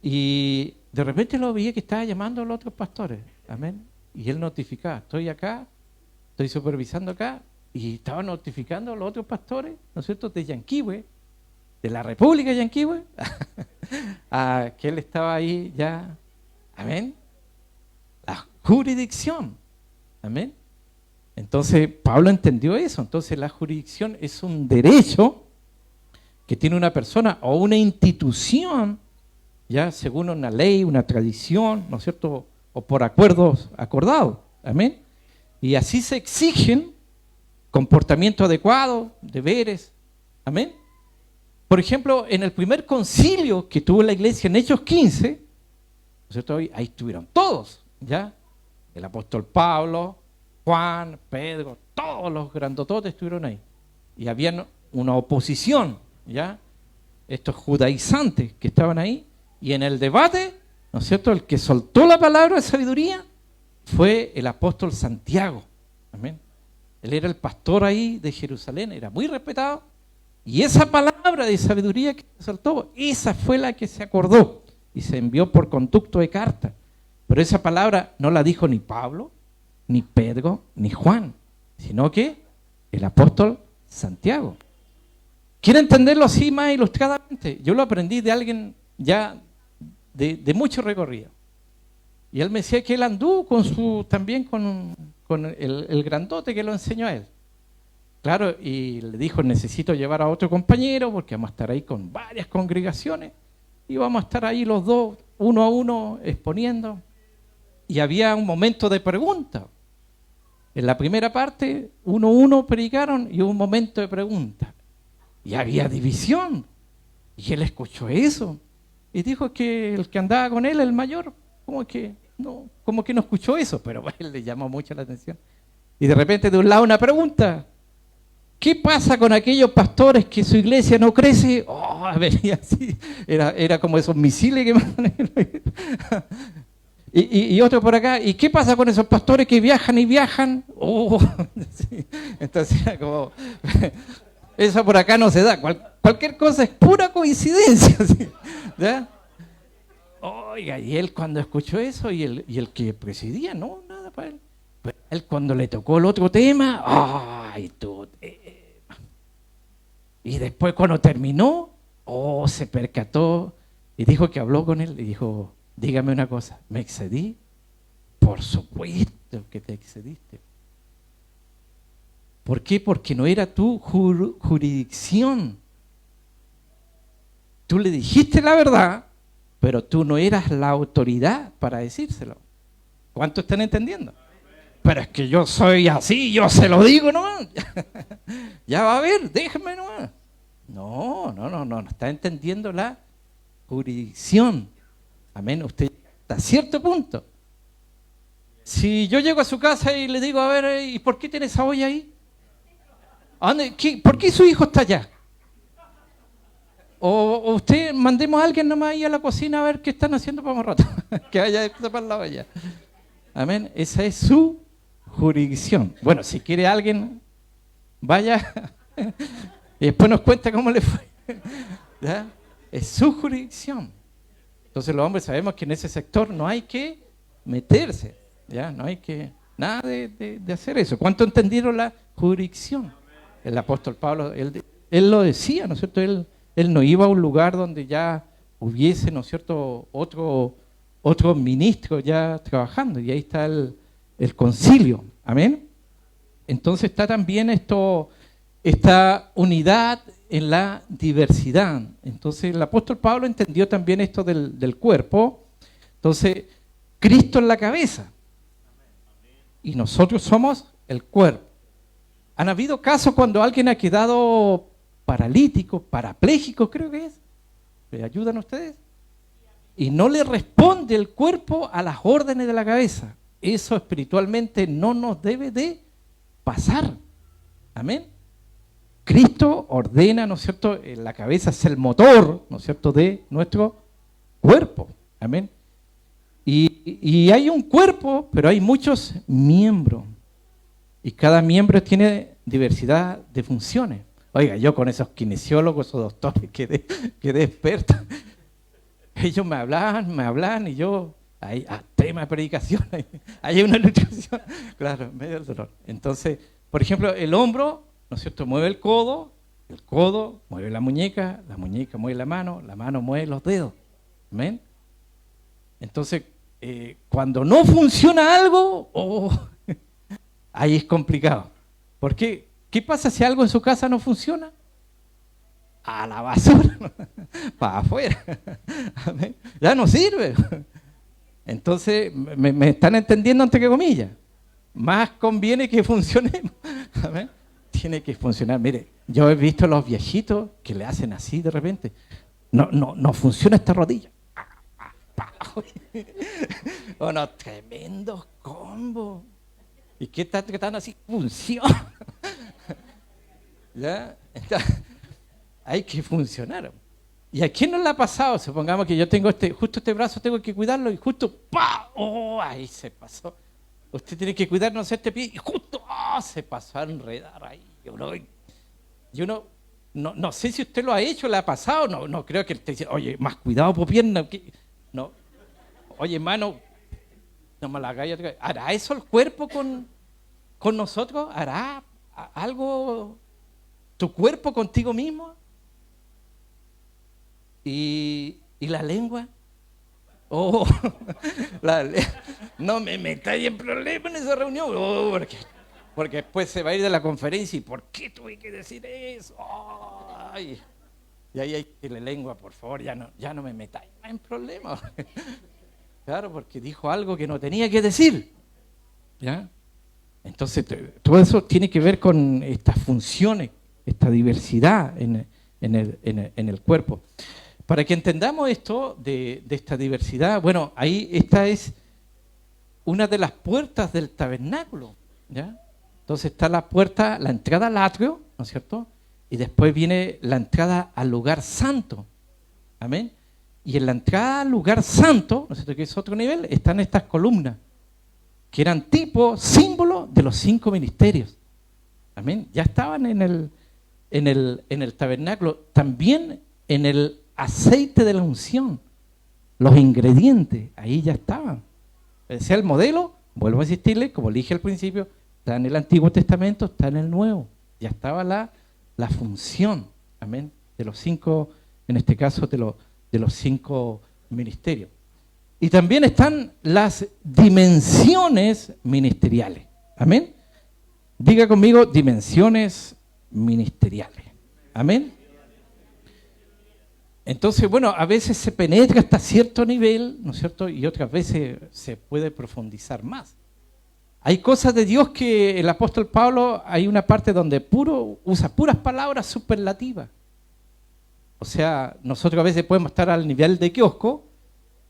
Y de repente lo veía que estaba llamando a los otros pastores. Amén. Y él notificaba, estoy acá, estoy supervisando acá. Y estaba notificando a los otros pastores, ¿no es cierto?, de Yanquihue, de la República de Yanquihue, que él estaba ahí ya. Amén. La jurisdicción. Amén. Entonces, Pablo entendió eso. Entonces, la jurisdicción es un derecho que tiene una persona o una institución, ya según una ley, una tradición, ¿no es cierto?, o por acuerdos acordados. Amén. Y así se exigen comportamiento adecuado, deberes. Amén. Por ejemplo, en el primer concilio que tuvo la iglesia en Hechos 15, ¿no es cierto?, ahí estuvieron todos, ¿ya? El apóstol Pablo, Juan, Pedro, todos los grandototes estuvieron ahí. Y había una oposición, ¿ya? Estos judaizantes que estaban ahí. Y en el debate, ¿no es cierto?, el que soltó la palabra de sabiduría fue el apóstol Santiago. Amén. Él era el pastor ahí de Jerusalén, era muy respetado. Y esa palabra de sabiduría que se soltó, esa fue la que se acordó y se envió por conducto de carta. Pero esa palabra no la dijo ni Pablo, ni Pedro, ni Juan, sino que el apóstol Santiago. Quiero entenderlo así más ilustradamente. Yo lo aprendí de alguien ya de mucho recorrido. Y él me decía que él anduvo también con el grandote que lo enseñó a él. Claro, y le dijo, necesito llevar a otro compañero porque vamos a estar ahí con varias congregaciones y vamos a estar ahí los dos, uno a uno, exponiendo. Y había un momento de pregunta. En la primera parte, uno a uno predicaron y hubo un momento de pregunta. Y había división. Y él escuchó eso. Y dijo que el que andaba con él, el mayor, como que no escuchó eso, pero a él le llamó mucho la atención. Y de repente de un lado una pregunta. ¿Qué pasa con aquellos pastores que su iglesia no crece? Oh, venía así. Era como esos misiles que mandan. Y otro por acá. ¿Y qué pasa con esos pastores que viajan y viajan? Oh, sí. Entonces era como... Eso por acá no se da. Cualquier cosa es pura coincidencia. ¿Sí? ¿Ya? Oiga, y él cuando escuchó eso, y el que presidía, no, nada para él. Pero él cuando le tocó el otro tema, ¡ay, tú! Y después cuando terminó, se percató y dijo que habló con él y dijo, dígame una cosa, ¿me excedí? Por supuesto que te excediste. ¿Por qué? Porque no era tu jurisdicción. Tú le dijiste la verdad, pero tú no eras la autoridad para decírselo. ¿Cuánto están entendiendo? Pero es que yo soy así, yo se lo digo nomás. Ya va a ver, déjame nomás. No está entendiendo la jurisdicción. Amén, usted hasta cierto punto. Si yo llego a su casa y le digo, a ver, ¿y por qué tiene esa olla ahí? ¿Por qué su hijo está allá? O usted, mandemos a alguien nomás ahí a la cocina a ver qué están haciendo para un rato. Que vaya a tapar la olla. Amén, esa es su jurisdicción. Bueno, si quiere alguien, vaya y después nos cuenta cómo le fue. ¿Ya? Es su jurisdicción. Entonces los hombres sabemos que en ese sector no hay que meterse, ¿ya? No hay que nada de hacer eso. ¿Cuánto entendieron la jurisdicción? El apóstol Pablo, él lo decía, ¿no es cierto? Él no iba a un lugar donde ya hubiese, ¿no es cierto?, otro ministro ya trabajando, y ahí está el concilio. Amén. Entonces está también esta unidad en la diversidad. Entonces el apóstol Pablo entendió también esto del cuerpo. Entonces, Cristo es la cabeza y nosotros somos el cuerpo. ¿Han habido casos cuando alguien ha quedado paralítico, parapléjico, creo que es? ¿Me ayudan ustedes? Y no le responde el cuerpo a las órdenes de la cabeza. Eso espiritualmente no nos debe de pasar. Amén. Cristo ordena, ¿no es cierto? La cabeza es el motor, ¿no es cierto?, de nuestro cuerpo. Amén. Y hay un cuerpo, pero hay muchos miembros. Y cada miembro tiene diversidad de funciones. Oiga, yo con esos kinesiólogos, esos doctores, quedé experto. Ellos me hablan y yo, hay tema de predicación, hay una nutrición, claro, medio del dolor. Entonces, por ejemplo, el hombro, ¿no es cierto?, mueve el codo mueve la muñeca mueve la mano mueve los dedos. ¿Amén? Entonces, cuando no funciona algo, ahí es complicado. ¿Por qué? ¿Qué pasa si algo en su casa no funciona? A la basura, para afuera. ¿Amén? Ya no sirve. Entonces, ¿me están entendiendo entre comillas? Más conviene que funcionemos. ¿Amén? Tiene que funcionar. Mire, yo he visto a los viejitos que le hacen así de repente. No funciona esta rodilla. Unos tremendos combos. ¿Y qué están así? Funciona. ¿Ya? Hay que funcionar. ¿Y a quién no le ha pasado? Supongamos que yo tengo justo este brazo, tengo que cuidarlo y justo ¡pa! Ahí se pasó. Usted tiene que cuidarnos este pie y justo se pasó a enredar ahí. Y uno no sé si usted lo ha hecho, le ha pasado, no creo que usted dice, oye, más cuidado por pierna. No, oye, hermano, no me la hagáis. ¿Hará eso el cuerpo con nosotros? ¿Hará algo tu cuerpo contigo mismo? ¿Y la lengua? No me metáis en problemas en esa reunión, porque después se va a ir de la conferencia y ¿por qué tuve que decir eso? Y ahí hay que decirle, lengua, por favor, ya no me metáis más en problemas. Claro, porque dijo algo que no tenía que decir. ¿Ya? Entonces, todo eso tiene que ver con estas funciones, esta diversidad en el cuerpo. Para que entendamos esto de esta diversidad, bueno, ahí esta es una de las puertas del tabernáculo, ¿ya? Entonces está la puerta, la entrada al atrio, ¿no es cierto? Y después viene la entrada al lugar santo, ¿amén? Y en la entrada al lugar santo, ¿no es cierto?, que es otro nivel, están estas columnas, que eran tipo, símbolo de los 5 ministerios, ¿amén? Ya estaban en el tabernáculo, también en el aceite de la unción, los ingredientes, ahí ya estaban. Ese es el modelo, vuelvo a insistirle, como le dije al principio, está en el Antiguo Testamento, está en el Nuevo. Ya estaba la función, amén, de los 5, en este caso de los 5 ministerios. Y también están las dimensiones ministeriales, amén. Diga conmigo, dimensiones ministeriales, amén. Entonces, bueno, a veces se penetra hasta cierto nivel, ¿no es cierto? Y otras veces se puede profundizar más. Hay cosas de Dios que el apóstol Pablo, hay una parte donde usa puras palabras superlativas. O sea, nosotros a veces podemos estar al nivel de kiosco,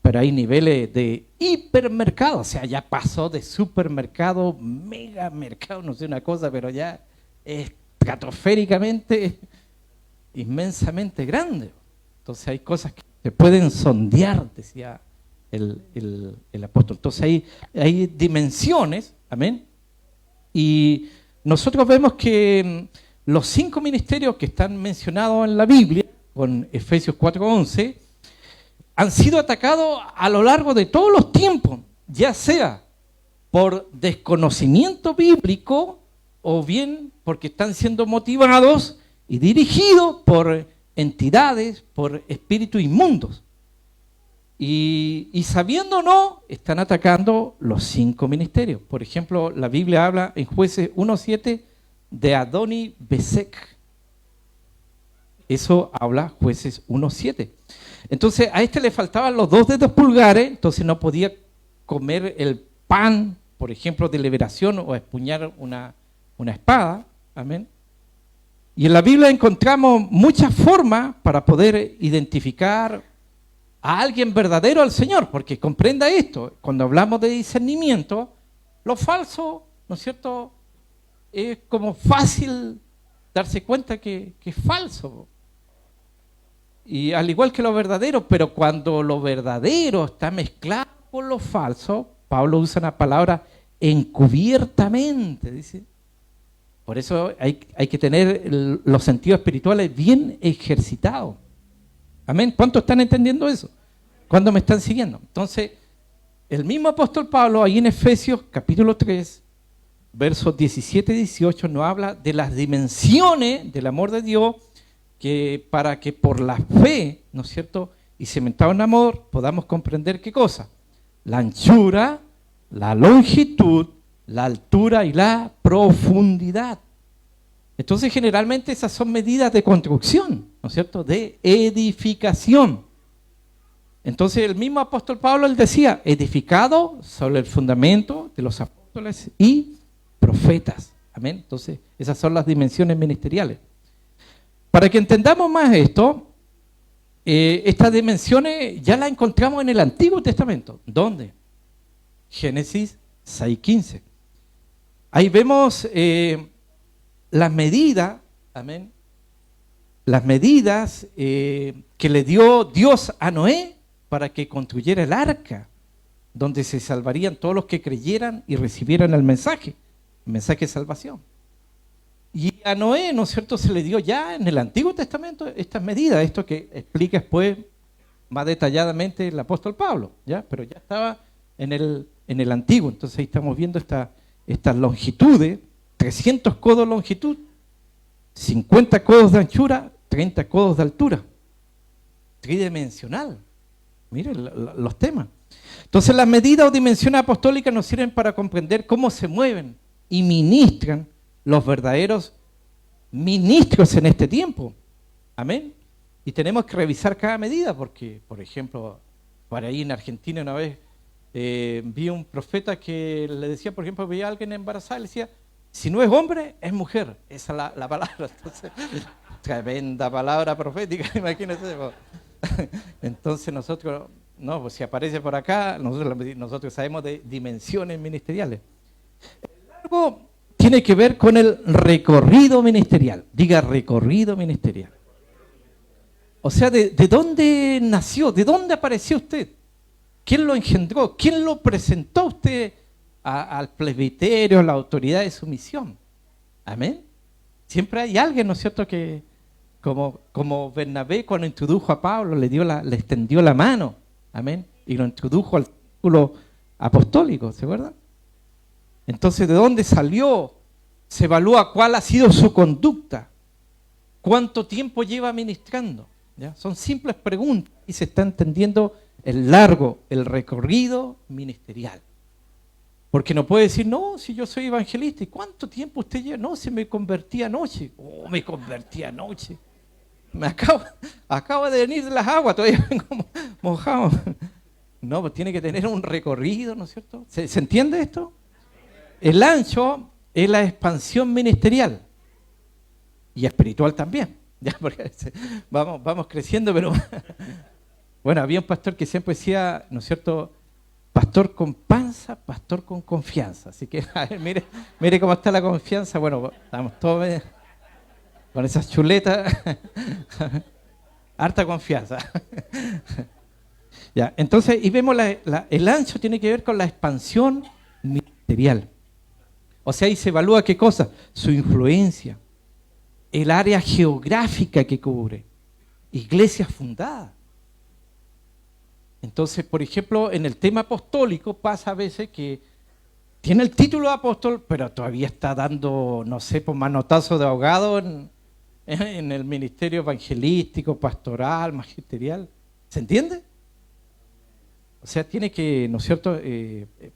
pero hay niveles de hipermercado. O sea, ya pasó de supermercado, mega mercado, no sé una cosa, pero ya estratosféricamente, inmensamente grande. Entonces hay cosas que se pueden sondear, decía el apóstol. Entonces hay dimensiones, amén. Y nosotros vemos que los 5 ministerios que están mencionados en la Biblia, con Efesios 4:11, han sido atacados a lo largo de todos los tiempos, ya sea por desconocimiento bíblico o bien porque están siendo motivados y dirigidos por entidades, por espíritus inmundos. Y sabiendo o no, están atacando los 5 ministerios. Por ejemplo, la Biblia habla en Jueces 1:7 de Adoni Bezek. Eso habla Jueces 1:7. Entonces a este le faltaban los 2 dedos pulgares, entonces no podía comer el pan, por ejemplo, de liberación o empuñar una espada. Amén. Y en la Biblia encontramos muchas formas para poder identificar a alguien verdadero al Señor, porque comprenda esto, cuando hablamos de discernimiento, lo falso, ¿no es cierto?, es como fácil darse cuenta que es falso. Y al igual que lo verdadero, pero cuando lo verdadero está mezclado con lo falso, Pablo usa una palabra encubiertamente, dice. Por eso hay que tener los sentidos espirituales bien ejercitados. Amén. ¿Cuántos están entendiendo eso? ¿Cuántos me están siguiendo? Entonces, el mismo apóstol Pablo, ahí en Efesios capítulo 3, versos 17 y 18, nos habla de las dimensiones del amor de Dios, que para que por la fe, ¿no es cierto?, y cimentado en amor, podamos comprender qué cosa. La anchura, la longitud, la altura y la profundidad. Entonces, generalmente esas son medidas de construcción, ¿no es cierto?, de edificación. Entonces, el mismo apóstol Pablo, él decía, edificado sobre el fundamento de los apóstoles y profetas. Amén. Entonces, esas son las dimensiones ministeriales. Para que entendamos más esto, estas dimensiones ya las encontramos en el Antiguo Testamento. ¿Dónde? Génesis 6:15. Ahí vemos las medidas, amén, las medidas que le dio Dios a Noé para que construyera el arca, donde se salvarían todos los que creyeran y recibieran el mensaje de salvación. Y a Noé, ¿no es cierto?, se le dio ya en el Antiguo Testamento estas medidas, esto que explica después más detalladamente el apóstol Pablo, ¿ya? Pero ya estaba en el Antiguo. Entonces ahí estamos viendo estas longitudes, 300 codos de longitud, 50 codos de anchura, 30 codos de altura. Tridimensional. Miren los temas. Entonces las medidas o dimensiones apostólicas nos sirven para comprender cómo se mueven y ministran los verdaderos ministros en este tiempo. Amén. Y tenemos que revisar cada medida porque, por ejemplo, por ahí en Argentina una vez vi un profeta que le decía, por ejemplo, veía a alguien embarazada y le decía, si no es hombre, es mujer. Esa es la palabra. Entonces, tremenda palabra profética, imagínense. Entonces nosotros, no, pues si aparece por acá, nosotros sabemos de dimensiones ministeriales. El largo tiene que ver con el recorrido ministerial. Diga recorrido ministerial. O sea, ¿de dónde nació? ¿De dónde apareció usted? ¿Quién lo engendró? ¿Quién lo presentó a usted al presbiterio, a la autoridad de su misión? Amén. Siempre hay alguien, ¿no es cierto?, que como Bernabé cuando introdujo a Pablo le extendió la mano. Amén. Y lo introdujo al círculo apostólico, ¿se acuerdan? Entonces, ¿de dónde salió? Se evalúa cuál ha sido su conducta. ¿Cuánto tiempo lleva ministrando? ¿Ya? Son simples preguntas y se está entendiendo el recorrido ministerial. Porque no puede decir, no, si yo soy evangelista, ¿y cuánto tiempo usted lleva? No, se me convertí anoche. Oh, me convertí anoche. Acabo de venir de las aguas, todavía vengo mojado. No, pues tiene que tener un recorrido, ¿no es cierto? ¿Se entiende esto? El ancho es la expansión ministerial y espiritual también. Ya, porque vamos creciendo, pero bueno, había un pastor que siempre decía, ¿no es cierto? Pastor con panza, pastor con confianza. Así que, a ver, mire cómo está la confianza. Bueno, estamos todos con esas chuletas. Harta confianza. Ya, entonces, y vemos el ancho tiene que ver con la expansión ministerial. O sea, ahí se evalúa qué cosa, su influencia, el área geográfica que cubre, iglesias fundadas. Entonces, por ejemplo, en el tema apostólico pasa a veces que tiene el título de apóstol, pero todavía está dando, no sé, por manotazo de ahogado en el ministerio evangelístico, pastoral, magisterial. ¿Se entiende? O sea, tiene que, ¿no es cierto?,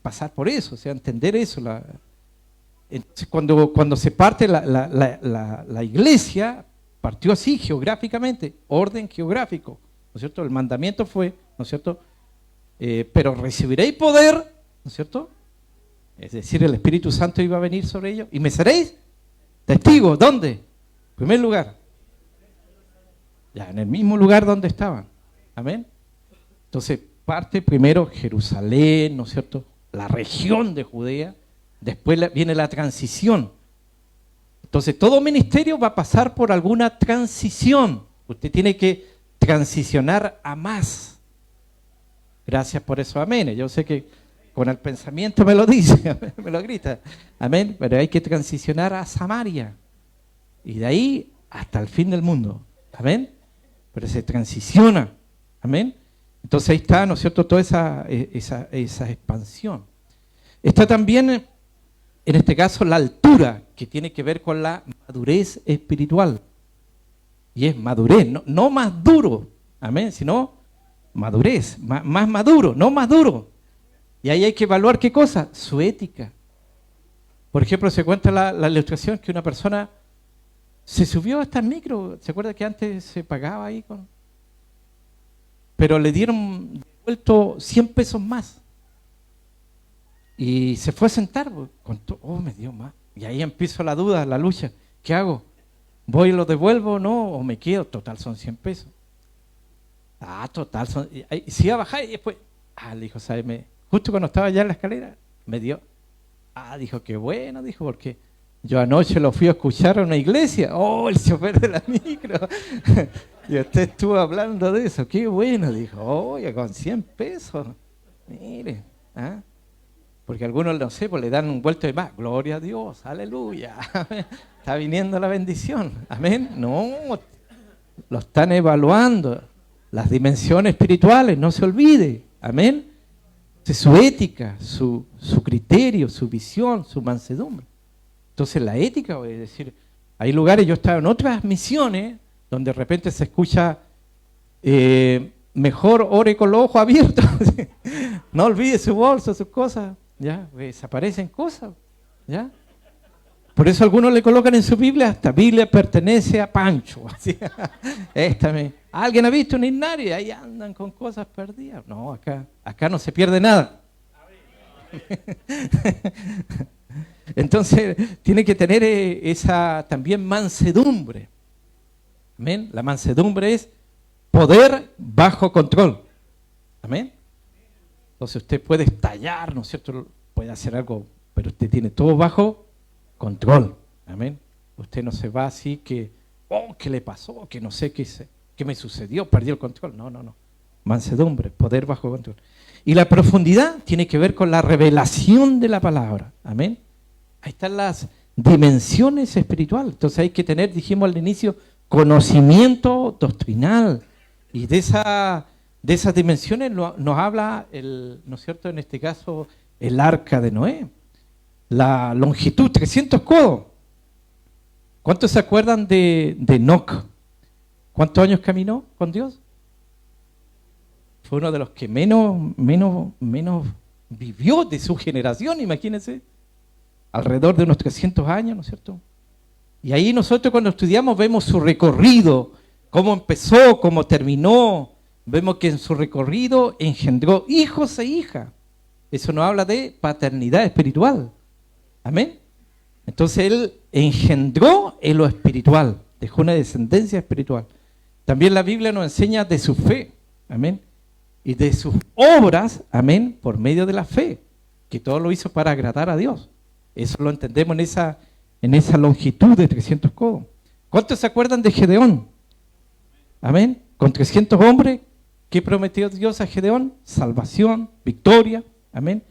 pasar por eso, o sea, entender eso. Entonces, cuando se parte la iglesia, partió así geográficamente, orden geográfico, ¿no es cierto? El mandamiento fue, ¿no es cierto? Pero recibiréis poder, ¿no es cierto? Es decir, el Espíritu Santo iba a venir sobre ellos y me seréis testigos. ¿Dónde? En primer lugar. Ya, en el mismo lugar donde estaban. Amén. Entonces, parte primero Jerusalén, ¿no es cierto? La región de Judea. Después viene la transición. Entonces, todo ministerio va a pasar por alguna transición. Usted tiene que transicionar a más. Gracias por eso, amén. Yo sé que con el pensamiento me lo dice, me lo grita. Amén. Pero hay que transicionar a Samaria. Y de ahí hasta el fin del mundo. Amén. Pero se transiciona. Amén. Entonces ahí está, ¿no es cierto?, toda esa expansión. Está también, en este caso, la altura, que tiene que ver con la madurez espiritual. Y es madurez, no más duro, amén, sino madurez, más maduro, no más duro. Y ahí hay que evaluar qué cosa, su ética. Por ejemplo, se cuenta la ilustración que una persona se subió hasta el micro, ¿se acuerda que antes se pagaba ahí con...? Pero le dieron devuelto 100 pesos más. Y se fue a sentar, me dio más. Y ahí empezó la duda, la lucha. ¿Qué hago? ¿Voy y lo devuelvo o no? ¿O me quedo? Total, son 100 pesos. Total, son... Y se iba a bajar y después... le dijo, ¿sabes? Justo cuando estaba allá en la escalera, me dio... dijo, qué bueno, dijo, porque yo anoche lo fui a escuchar a una iglesia. El chofer de la micro. Y usted estuvo hablando de eso, qué bueno, dijo, oye, con 100 pesos, mire, porque algunos, no sé, pues le dan un vuelto de más, gloria a Dios, aleluya, está viniendo la bendición, amén. No, lo están evaluando, las dimensiones espirituales, no se olvide, amén. Su ética, su criterio, su visión, su mansedumbre. Entonces la ética, es decir, hay lugares, yo estaba en otras misiones, donde de repente se escucha, mejor ore con los ojos abiertos, no olvide su bolso, sus cosas, ya, desaparecen cosas, ya. Por eso algunos le colocan en su Biblia, esta Biblia pertenece a Pancho, así, ¿alguien ha visto un himnario? Y ahí andan con cosas perdidas. No, acá no se pierde nada. Entonces, tiene que tener esa también mansedumbre. Amén. La mansedumbre es poder bajo control. Amén. Entonces usted puede estallar, ¿no es cierto? Puede hacer algo, pero usted tiene todo bajo control. Amén. Usted no se va así que, ¿qué le pasó? Que no sé qué me sucedió, perdí el control. No. Mansedumbre, poder bajo control. Y la profundidad tiene que ver con la revelación de la palabra. Amén. Ahí están las dimensiones espirituales. Entonces hay que tener, dijimos al inicio, conocimiento doctrinal y de De esas dimensiones nos habla, ¿no es cierto?, en este caso, el arca de Noé. La longitud, 300 codos. ¿Cuántos se acuerdan de Enoc? ¿Cuántos años caminó con Dios? Fue uno de los que menos vivió de su generación, imagínense. Alrededor de unos 300 años, ¿no es cierto? Y ahí nosotros cuando estudiamos vemos su recorrido, cómo empezó, cómo terminó. Vemos que en su recorrido engendró hijos e hijas. Eso nos habla de paternidad espiritual. Amén. Entonces él engendró en lo espiritual, dejó una descendencia espiritual. También la Biblia nos enseña de su fe, amén, y de sus obras, amén, por medio de la fe, que todo lo hizo para agradar a Dios. Eso lo entendemos en esa longitud de 300 codos. ¿Cuántos se acuerdan de Gedeón? Amén. Con 300 hombres, ¿qué prometió Dios a Gedeón? Salvación, victoria, amén.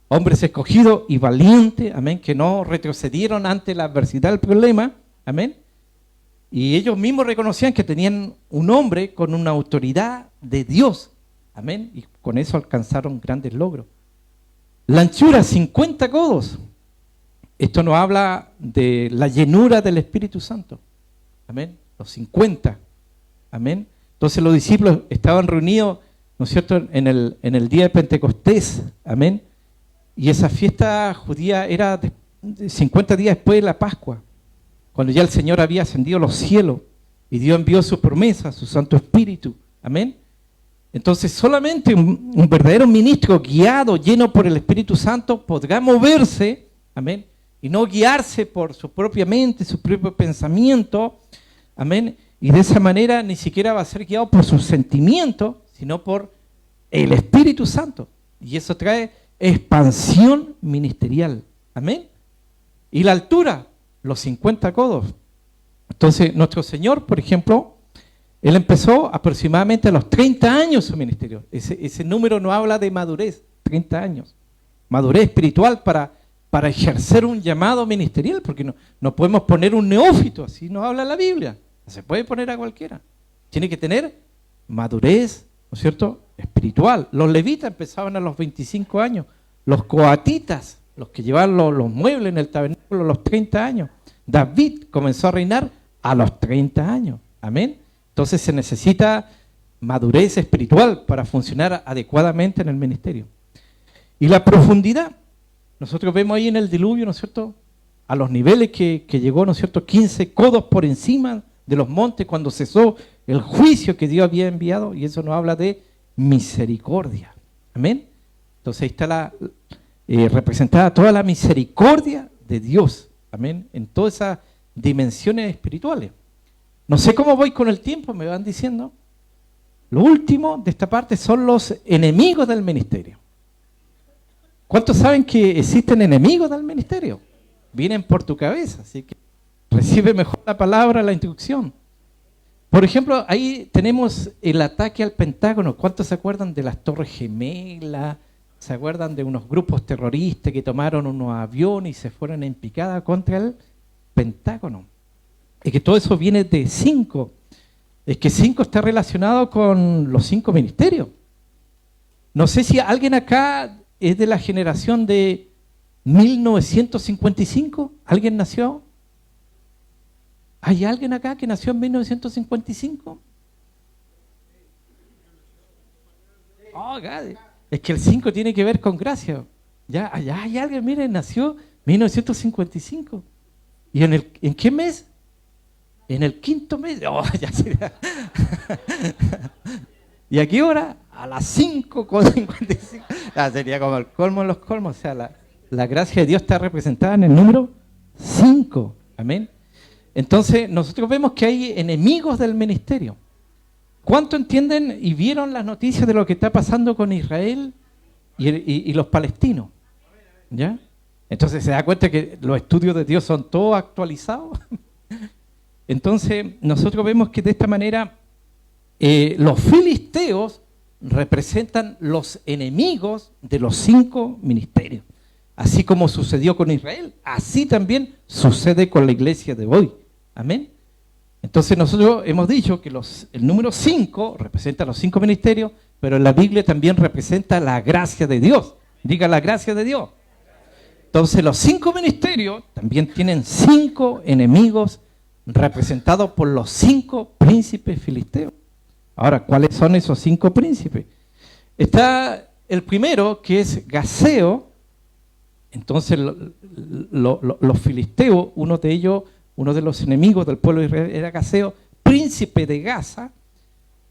Hombres escogidos y valientes, amén, que no retrocedieron ante la adversidad del problema, amén. Y ellos mismos reconocían que tenían un hombre con una autoridad de Dios, amén, y con eso alcanzaron grandes logros. La anchura, 50 codos. Esto nos habla de la llenura del Espíritu Santo, amén, los 50, amén. Entonces los discípulos estaban reunidos, ¿no es cierto?, en el día de Pentecostés, amén. Y esa fiesta judía era 50 días después de la Pascua, cuando ya el Señor había ascendido a los cielos y Dios envió su promesa, su Santo Espíritu. Amén. Entonces solamente un verdadero ministro guiado, lleno por el Espíritu Santo, podrá moverse, amén, y no guiarse por su propia mente, su propio pensamiento, amén, y de esa manera ni siquiera va a ser guiado por sus sentimientos, sino por el Espíritu Santo. Y eso trae expansión ministerial. Amén. Y la altura, los 50 codos. Entonces, nuestro Señor, por ejemplo, Él empezó aproximadamente a los 30 años su ministerio. Ese número no habla de madurez, 30 años. Madurez espiritual para ejercer un llamado ministerial, porque no podemos poner un neófito, así nos habla la Biblia. No se puede poner a cualquiera. Tiene que tener madurez, ¿no es cierto?, espiritual. Los levitas empezaban a los 25 años, los coatitas, los que llevaban los muebles en el tabernáculo, a los 30 años. David comenzó a reinar a los 30 años. Amén. Entonces se necesita madurez espiritual para funcionar adecuadamente en el ministerio. Y la profundidad, nosotros vemos ahí en el diluvio, ¿no es cierto?, a los niveles que llegó, ¿no es cierto?, 15 codos por encima de los montes cuando cesó el juicio que Dios había enviado, y eso nos habla de misericordia. Amén. Entonces ahí está representada toda la misericordia de Dios. Amén. En todas esas dimensiones espirituales. No sé cómo voy con el tiempo, me van diciendo. Lo último de esta parte son los enemigos del ministerio. ¿Cuántos saben que existen enemigos del ministerio? Vienen por tu cabeza, así que recibe mejor la palabra, la instrucción. Por ejemplo, ahí tenemos el ataque al Pentágono. ¿Cuántos se acuerdan de las Torres Gemelas? ¿Se acuerdan de unos grupos terroristas que tomaron unos aviones y se fueron en picada contra el Pentágono? Es que todo eso viene de 5. Es que 5 está relacionado con los 5 ministerios. No sé si alguien acá es de la generación de 1955. ¿Alguien nació? ¿Hay alguien acá que nació en 1955? Oh, God. Es que el 5 tiene que ver con gracia. Ya, allá hay alguien, miren, nació en 1955. ¿Y en qué mes? En el 5.º mes. Oh, ya sería. ¿Y a qué hora? A las 5:55. Sería como el colmo de los colmos. O sea, la gracia de Dios está representada en el número 5. Amén. Entonces, nosotros vemos que hay enemigos del ministerio. ¿Cuánto entienden y vieron las noticias de lo que está pasando con Israel y los palestinos? ¿Ya? Entonces, ¿se da cuenta que los estudios de Dios son todos actualizados? Entonces, nosotros vemos que de esta manera los filisteos representan los enemigos de los 5 ministerios. Así como sucedió con Israel, así también sucede con la iglesia de hoy. Amén. Entonces nosotros hemos dicho que el número 5 representa los 5 ministerios, pero en la Biblia también representa la gracia de Dios. Diga la gracia de Dios. Entonces los 5 ministerios también tienen 5 enemigos representados por los 5 príncipes filisteos. Ahora, ¿cuáles son esos 5 príncipes? Está el primero, que es Gaseo. Entonces los filisteos, uno de ellos, uno de los enemigos del pueblo de Israel era Gaseo, príncipe de Gaza.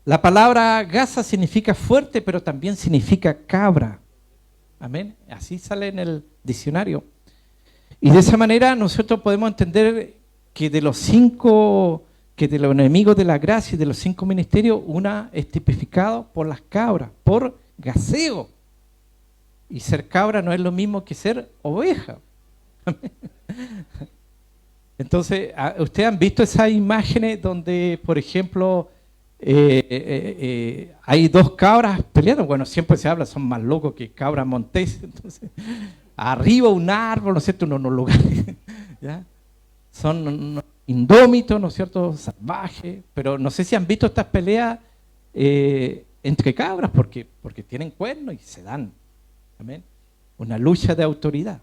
La palabra Gaza significa fuerte, pero también significa cabra. Amén. Así sale en el diccionario. Y de esa manera nosotros podemos entender que de los 5, que de los enemigos de la gracia y de los 5 ministerios, una es tipificado por las cabras, por Gaseo. Y ser cabra no es lo mismo que ser oveja. Amén. Entonces, ¿ustedes han visto esas imágenes donde, por ejemplo, hay 2 cabras peleando? Bueno, siempre se habla, son más locos que cabras monteses. Entonces, arriba un árbol, ¿no es cierto?, en unos lugares, ¿ya? Son indómitos, ¿no es cierto?, salvajes, pero no sé si han visto estas peleas entre cabras, porque tienen cuernos y se dan. Amén. Una lucha de autoridad.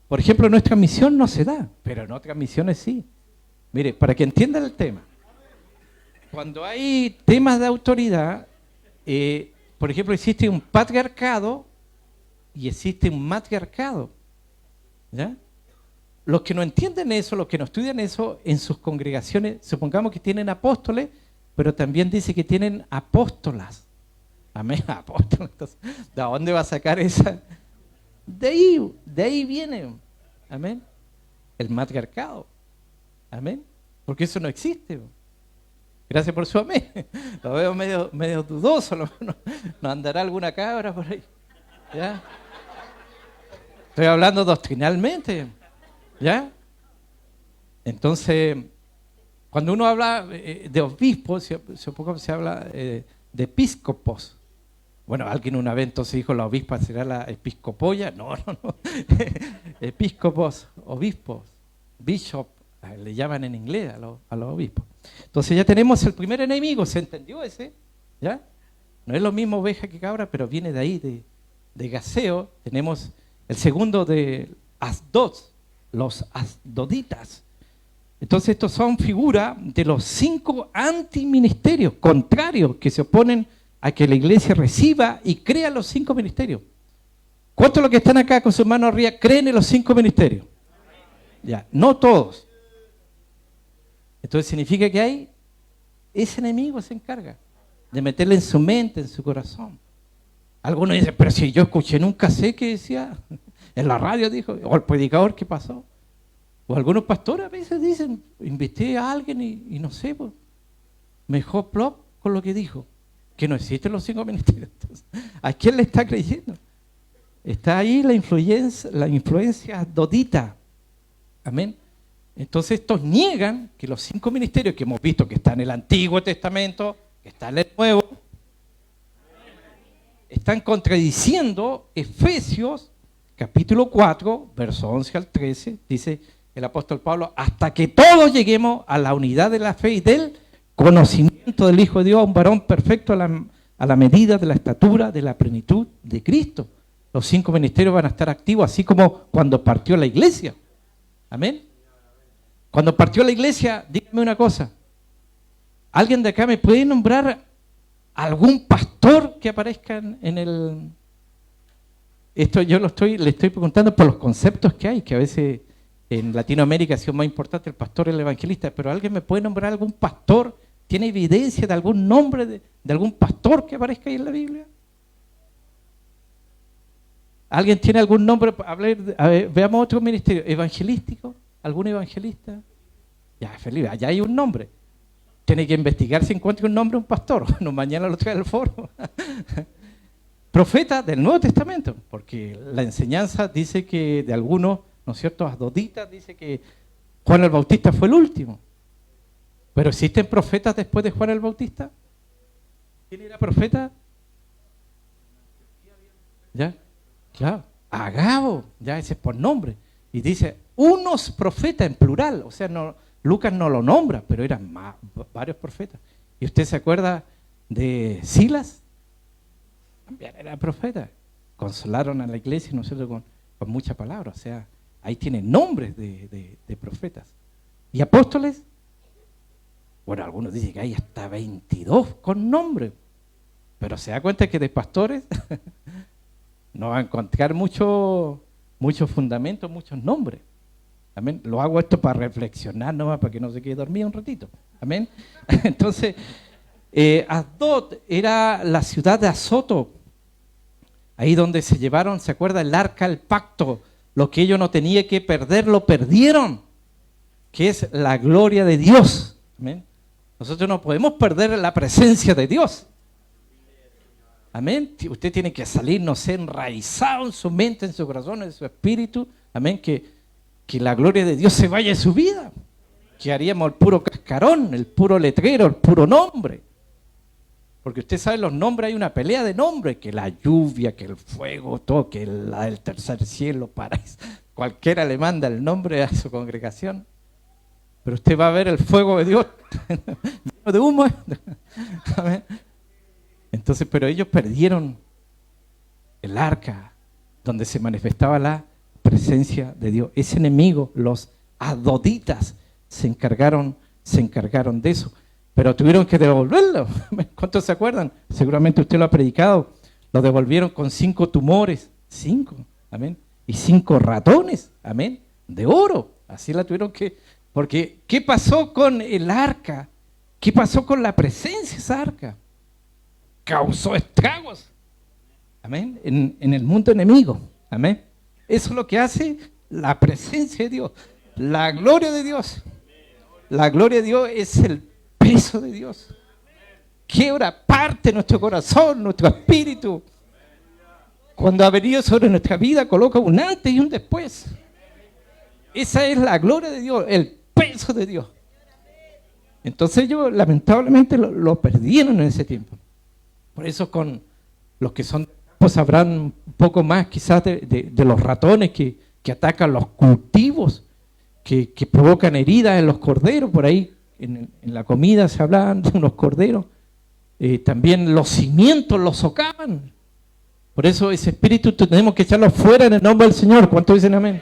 Por ejemplo, en nuestra misión no se da, pero en otras misiones sí. Mire, para que entiendan el tema, cuando hay temas de autoridad, por ejemplo, existe un patriarcado y existe un matriarcado, ¿ya? Los que no entienden eso, los que no estudian eso, en sus congregaciones, supongamos que tienen apóstoles, pero también dice que tienen apóstolas. Amén, apóstoles. Entonces, ¿de dónde va a sacar esa? De ahí viene, amén, el matriarcado, amén, porque eso no existe. Gracias por su amén. Lo veo medio dudoso, no andará alguna cabra por ahí, ¿ya? Estoy hablando doctrinalmente, ¿ya? Entonces, cuando uno habla de obispos, supongo que se habla de episcopos. Bueno, alguien una vez entonces dijo, la obispa será la episcopolla. No. Episcopos, obispos, bishop, le llaman en inglés a los obispos. Entonces ya tenemos el primer enemigo, ¿se entendió ese? ¿Ya? No es lo mismo oveja que cabra, pero viene de ahí, de Gaseo. Tenemos el segundo de Asdod, los asdoditas. Entonces estos son figuras de los 5 antiministerios contrarios que se oponen a que la iglesia reciba y crea los 5 ministerios. ¿Cuántos de los que están acá con sus manos arriba creen en los 5 ministerios? Ya, no todos. Entonces significa que hay, ese enemigo se encarga de meterle en su mente, en su corazón. Algunos dicen, pero si yo escuché, nunca sé qué decía, en la radio dijo, o el predicador, ¿qué pasó? O algunos pastores a veces dicen, invité a alguien y no sé, pues, me dejó plop con lo que dijo. Que no existen los 5 ministerios. Entonces, ¿a quién le está creyendo? Está ahí la influencia dodita. Amén. Entonces estos niegan que los 5 ministerios que hemos visto que están en el Antiguo Testamento, que están en el Nuevo, están contradiciendo Efesios capítulo 4, verso 11 al 13, dice el apóstol Pablo, hasta que todos lleguemos a la unidad de la fe y del conocimiento del Hijo de Dios, un varón perfecto a la medida de la estatura de la plenitud de Cristo. Los 5 ministerios van a estar activos, así como cuando partió la iglesia. Amén. Cuando partió la iglesia, dígame una cosa. ¿Alguien de acá me puede nombrar algún pastor que aparezca en el... Esto yo le estoy preguntando por los conceptos que hay, que a veces en Latinoamérica ha sido más importante el pastor y el evangelista, pero ¿alguien me puede nombrar algún pastor? ¿Tiene evidencia de algún nombre de algún pastor que aparezca ahí en la Biblia? ¿Alguien tiene algún nombre? A ver, veamos otro ministerio. ¿Evangelístico? ¿Algún evangelista? Ya, Felipe, allá hay un nombre. Tiene que investigar si encuentra un nombre de un pastor. No, mañana lo trae al foro. Profeta del Nuevo Testamento, porque la enseñanza dice que de algunos, ¿no es cierto?, asdoditas, dice que Juan el Bautista fue el último. ¿Pero existen profetas después de Juan el Bautista? ¿Quién era profeta? ¿Ya? Claro, Agabo, ya ese es por nombre. Y dice, unos profetas en plural, o sea, no, Lucas no lo nombra, pero eran varios profetas. ¿Y usted se acuerda de Silas? También era profeta. Consolaron a la iglesia, ¿no es cierto?, con muchas palabras. O sea, ahí tienen nombres de profetas. ¿Y apóstoles? Bueno, algunos dicen que hay hasta 22 con nombre. Pero se da cuenta que de pastores no va a encontrar muchos fundamentos, muchos nombres. Amén. Lo hago esto para reflexionar nomás, para que no se quede dormido un ratito. Amén. Entonces, Asdod era la ciudad de Azoto. Ahí donde se llevaron, ¿se acuerda? El arca, el pacto. Lo que ellos no tenían que perder, lo perdieron. Que es la gloria de Dios. Amén. Nosotros no podemos perder la presencia de Dios. Amén. Usted tiene que salir, no sé, enraizado en su mente, en su corazón, en su espíritu. Amén. Que la gloria de Dios se vaya de su vida. Que haríamos el puro cascarón, el puro letrero, el puro nombre. Porque usted sabe, los nombres, hay una pelea de nombres, que la lluvia, que el fuego, todo, que la del tercer cielo, paraíso. Cualquiera le manda el nombre a su congregación. Pero usted va a ver el fuego de Dios lleno de humo. Amén. Entonces, pero ellos perdieron el arca donde se manifestaba la presencia de Dios. Ese enemigo, los adoditas, se encargaron de eso, pero tuvieron que devolverlo. ¿Cuántos se acuerdan? Seguramente usted lo ha predicado. Lo devolvieron con 5 tumores, 5, amén, y 5 ratones, amén, de oro. Así la tuvieron que, porque ¿qué pasó con el arca? ¿Qué pasó con la presencia de esa arca? Causó estragos, amén, en el mundo enemigo, amén. Eso es lo que hace la presencia de Dios, la gloria de Dios. La gloria de Dios es el peso de Dios. Quiebra parte nuestro corazón, nuestro espíritu. Cuando ha venido sobre nuestra vida, coloca un antes y un después. Esa es la gloria de Dios, el peso de Dios. Entonces ellos lamentablemente lo perdieron en ese tiempo. Por eso con los que son, pues sabrán un poco más quizás de los ratones que atacan los cultivos, que provocan heridas en los corderos. Por ahí en la comida se hablaban de unos corderos. También los cimientos los socavan. Por eso ese espíritu tenemos que echarlo fuera en el nombre del Señor. ¿Cuántos dicen amén?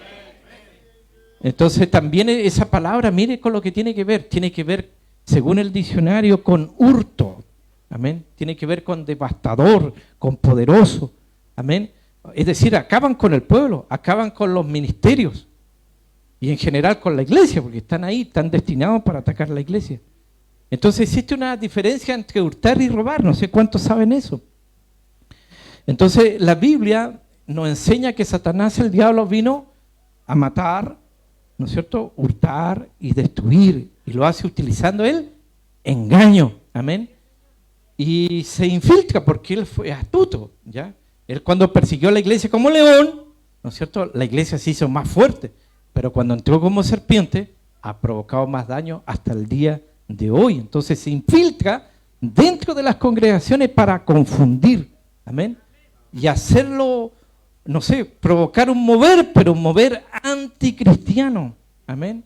Entonces también esa palabra, mire con lo que tiene que ver, según el diccionario, con hurto. Amén. Tiene que ver con devastador, con poderoso. Amén. Es decir, acaban con el pueblo, acaban con los ministerios y en general con la iglesia, porque están ahí, están destinados para atacar la iglesia. Entonces existe una diferencia entre hurtar y robar. No sé cuántos saben eso. Entonces la Biblia nos enseña que Satanás, el diablo, vino a matar, ¿no es cierto?, hurtar y destruir, y lo hace utilizando el engaño. Amén. Y se infiltra porque él fue astuto, ¿ya? Él cuando persiguió a la iglesia como león, ¿no es cierto?, la iglesia se hizo más fuerte, pero cuando entró como serpiente, ha provocado más daño hasta el día de hoy. Entonces se infiltra dentro de las congregaciones para confundir, amén, y hacerlo, no sé, provocar un mover, pero un mover anticristiano, amén,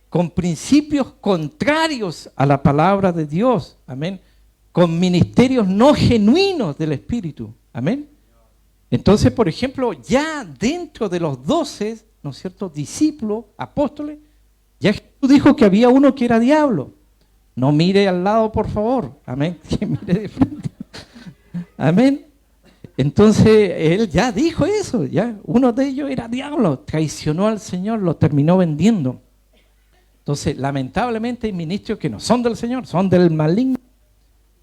con principios contrarios a la palabra de Dios, amén, con ministerios no genuinos del Espíritu, amén. Entonces, por ejemplo, ya dentro de los 12, ¿no es cierto?, discípulos, apóstoles, ya Jesús dijo que había uno que era diablo. No mire al lado, por favor, amén, que mire de frente, amén. Entonces, él ya dijo eso, ya uno de ellos era diablo, traicionó al Señor, lo terminó vendiendo. Entonces, lamentablemente hay ministros que no son del Señor, son del maligno.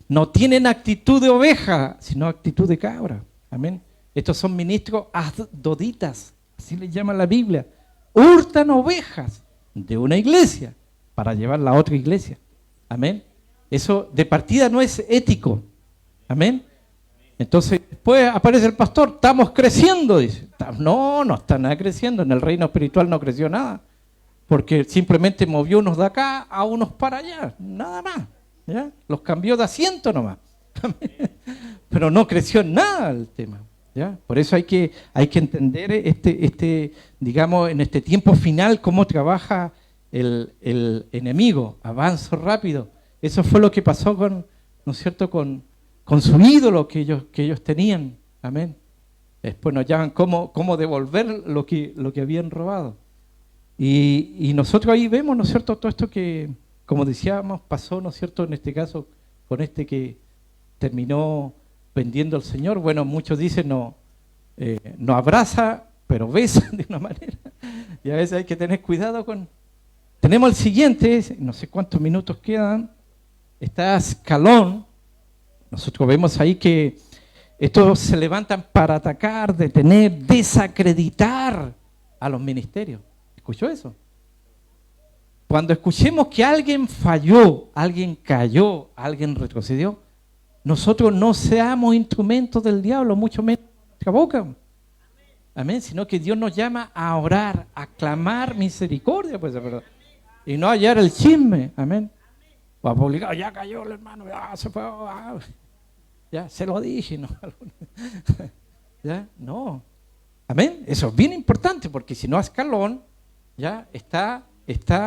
No tienen actitud de oveja, sino actitud de cabra. Amén. Estos son ministros asdoditas, así les llama la Biblia. Hurtan ovejas de una iglesia para llevarla a otra iglesia. Amén. Eso de partida no es ético. Amén. Entonces, después aparece el pastor, estamos creciendo, dice. No, no está nada creciendo. En el reino espiritual no creció nada. Porque simplemente movió unos de acá a unos para allá, nada más. ¿Ya? Los cambió de asiento nomás. Pero no creció en nada el tema. ¿Ya? Por eso hay que entender digamos, en este tiempo final, cómo trabaja el enemigo. Avanzo rápido. Eso fue lo que pasó con, ¿no es cierto?, con su ídolo que ellos tenían. Amén. Después nos llaman cómo devolver lo que habían robado. Y nosotros ahí vemos, ¿no es cierto?, todo esto que, como decíamos, pasó, ¿no es cierto?, en este caso, con este que terminó vendiendo al Señor. Bueno, muchos dicen, no abraza, pero besa de una manera. Y a veces hay que tener cuidado con... Tenemos el siguiente, no sé cuántos minutos quedan. Está Ascalón. Nosotros vemos ahí que estos se levantan para atacar, detener, desacreditar a los ministerios. ¿Escuchó eso? Cuando escuchemos que alguien falló, alguien cayó, alguien retrocedió, nosotros no seamos instrumentos del diablo, mucho menos nuestra boca. Amén. Sino que Dios nos llama a orar, a clamar misericordia, pues, ¿verdad? Y no hallar el chisme. Amén. O a publicar, ya cayó el hermano, ya se fue, ya se lo dije, ¿no? ¿Ya? No. Amén. Eso es bien importante, porque si no, Ascalón ya está,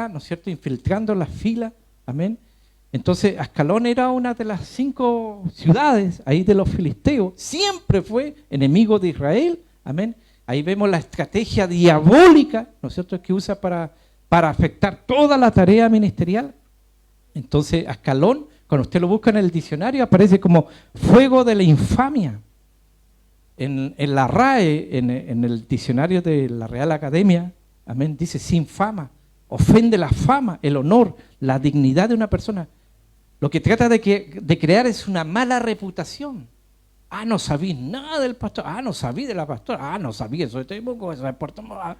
¿no es cierto?, infiltrando las filas. Amén. Entonces, Ascalón era una de las 5 ciudades ahí de los filisteos. Siempre fue enemigo de Israel. Amén. Ahí vemos la estrategia diabólica, ¿no es cierto?, que usa para afectar toda la tarea ministerial. Entonces, Ascalón, cuando usted lo busca en el diccionario, aparece como fuego de la infamia. En la RAE, en el diccionario de la Real Academia, amén, dice sin fama, ofende la fama, el honor, la dignidad de una persona. Lo que trata de crear es una mala reputación. Ah, no sabí nada del pastor. Ah, no sabí de la pastora. Ah, no sabía eso de Temuco, eso de Puerto Montt.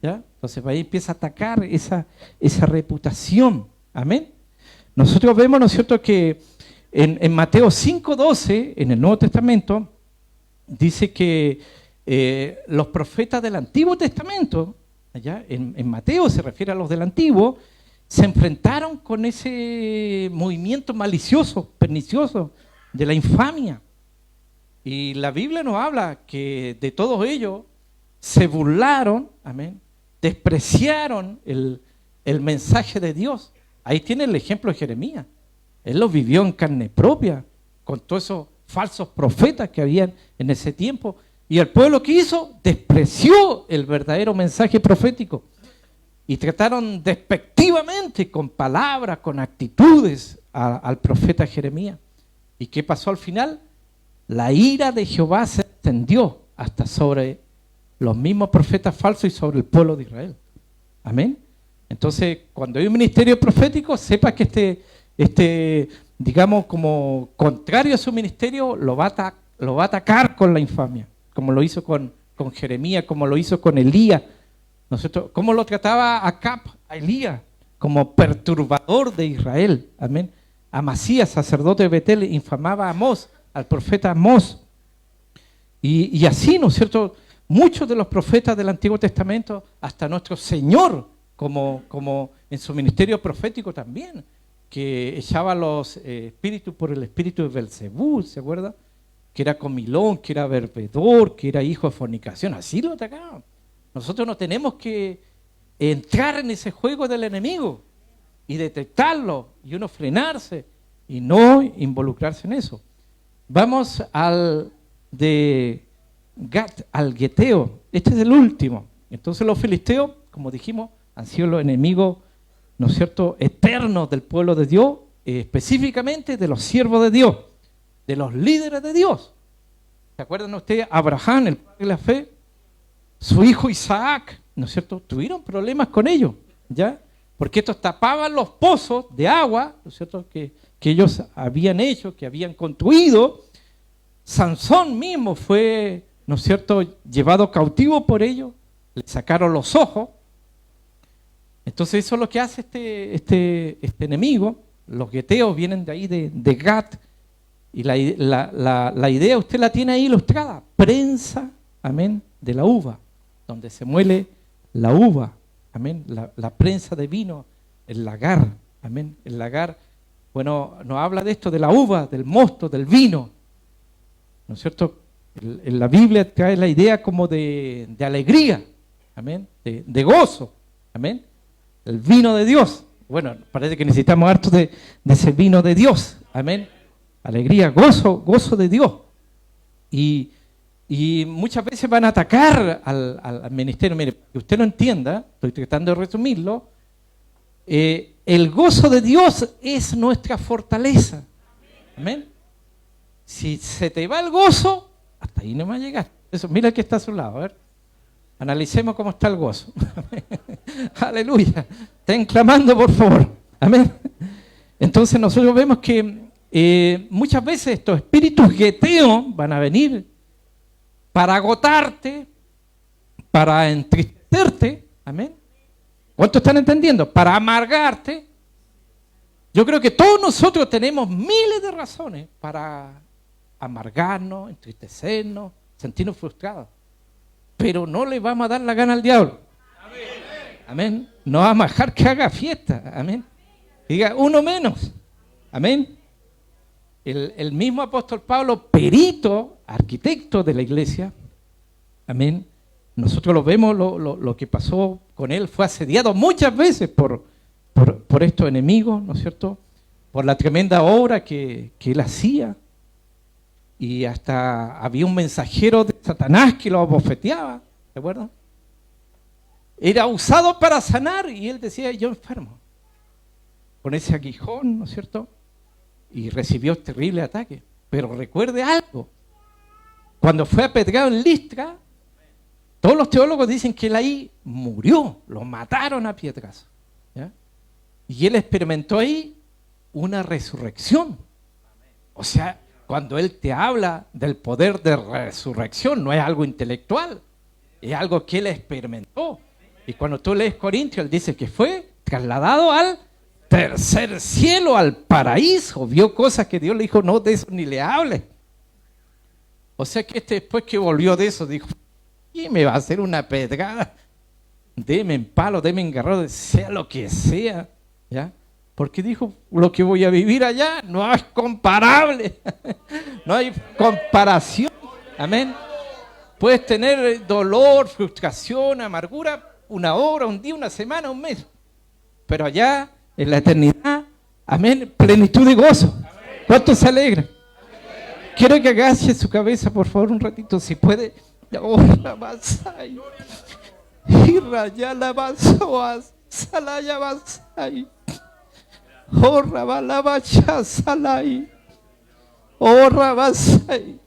¿Ya? Entonces ahí empieza a atacar esa reputación. Amén. Nosotros vemos, ¿no es cierto?, que en Mateo 5:12, en el Nuevo Testamento, dice que los profetas del Antiguo Testamento, allá en Mateo se refiere a los del Antiguo, se enfrentaron con ese movimiento malicioso, pernicioso, de la infamia. Y la Biblia nos habla que de todos ellos se burlaron, amén, despreciaron el mensaje de Dios. Ahí tiene el ejemplo de Jeremías. Él lo vivió en carne propia, con todos esos falsos profetas que habían en ese tiempo. Y el pueblo que hizo, despreció el verdadero mensaje profético. Y trataron despectivamente, con palabras, con actitudes, al profeta Jeremías. ¿Y qué pasó al final? La ira de Jehová se extendió hasta sobre los mismos profetas falsos y sobre el pueblo de Israel. Amén. Entonces, cuando hay un ministerio profético, sepa que digamos, como contrario a su ministerio, lo va a atacar con la infamia, como lo hizo con Jeremías, como lo hizo con Elías. Nosotros, ¿cómo lo trataba Acab a Elías? Como perturbador de Israel. Amén. Amasías, sacerdote de Betel, infamaba a Amós, al profeta Amós. Y así, ¿no es cierto?, muchos de los profetas del Antiguo Testamento, hasta nuestro Señor, como en su ministerio profético también, que echaba los espíritus por el espíritu de Belcebú, ¿se acuerda? Que era comilón, que era bebedor, que era hijo de fornicación, así lo atacaban. Nosotros no tenemos que entrar en ese juego del enemigo y detectarlo y uno frenarse y no involucrarse en eso. Vamos al de Gat, al Geteo. Este es el último. Entonces los filisteos, como dijimos, han sido los enemigos, ¿no es cierto?, eternos del pueblo de Dios, específicamente de los siervos de Dios, de los líderes de Dios. ¿Se acuerdan ustedes? Abraham, el padre de la fe, su hijo Isaac, ¿no es cierto?, tuvieron problemas con ellos, ¿ya? Porque estos tapaban los pozos de agua, ¿no es cierto?, que ellos habían hecho, que habían construido. Sansón mismo fue, ¿no es cierto?, llevado cautivo por ellos, le sacaron los ojos. Entonces eso es lo que hace este enemigo. Los gueteos vienen de ahí, de Gat, y la idea usted la tiene ahí ilustrada, prensa, amén, de la uva, donde se muele la uva, amén, la prensa de vino, el lagar, amén, el lagar. Bueno, nos habla de esto, de la uva, del mosto, del vino, ¿no es cierto? En la Biblia trae la idea como de alegría, amén, de gozo, amén, el vino de Dios. Bueno, parece que necesitamos harto de ese vino de Dios, amén, alegría, gozo de Dios. Y Y muchas veces van a atacar al ministerio. Mire, que usted lo entienda, estoy tratando de resumirlo. El gozo de Dios es nuestra fortaleza. Amén. Si se te va el gozo, hasta ahí no va a llegar. Eso, mira que está a su lado, a ver. Analicemos cómo está el gozo. Aleluya. Estén clamando, por favor. Amén. Entonces nosotros vemos que muchas veces estos espíritus gueteos van a venir para agotarte, para entristecerte. Amén. ¿Cuántos están entendiendo? Para amargarte. Yo creo que todos nosotros tenemos miles de razones para amargarnos, entristecernos, sentirnos frustrados. Pero no le vamos a dar la gana al diablo. Amén. No vamos a dejar que haga fiesta. Amén. Diga, uno menos. Amén. El mismo apóstol Pablo, perito, arquitecto de la iglesia. Amén. Nosotros lo vemos, lo que pasó con él. Fue asediado muchas veces por estos enemigos, ¿no es cierto? Por la tremenda obra que él hacía. Y hasta había un mensajero de Satanás que lo abofeteaba, ¿de acuerdo? Era usado para sanar y él decía, yo enfermo. Con ese aguijón, ¿no es cierto? Y recibió terrible ataque. Pero recuerde algo. Cuando fue apedreado en Listra, todos los teólogos dicen que él ahí murió, lo mataron a piedras. ¿Ya? Y él experimentó ahí una resurrección. O sea, cuando él te habla del poder de resurrección, no es algo intelectual, es algo que él experimentó. Y cuando tú lees Corintios, él dice que fue trasladado al tercer cielo, al paraíso, vio cosas que Dios le dijo, no, de eso ni le hable. O sea que después que volvió de eso, dijo, ¿y me va a hacer una pedrada? Deme en palo, deme en garrote, sea lo que sea, ¿ya? Porque dijo, lo que voy a vivir allá no es comparable, no hay comparación, amén. Puedes tener dolor, frustración, amargura, una hora, un día, una semana, un mes, pero allá en la eternidad, amén, plenitud de gozo. ¿Cuánto se alegra? Quiero que agache su cabeza, por favor, un ratito, si puede. Oh, la basay. Y raya la basoas, salaya basay. Oh, rabalaba salay. Oh, rabasay.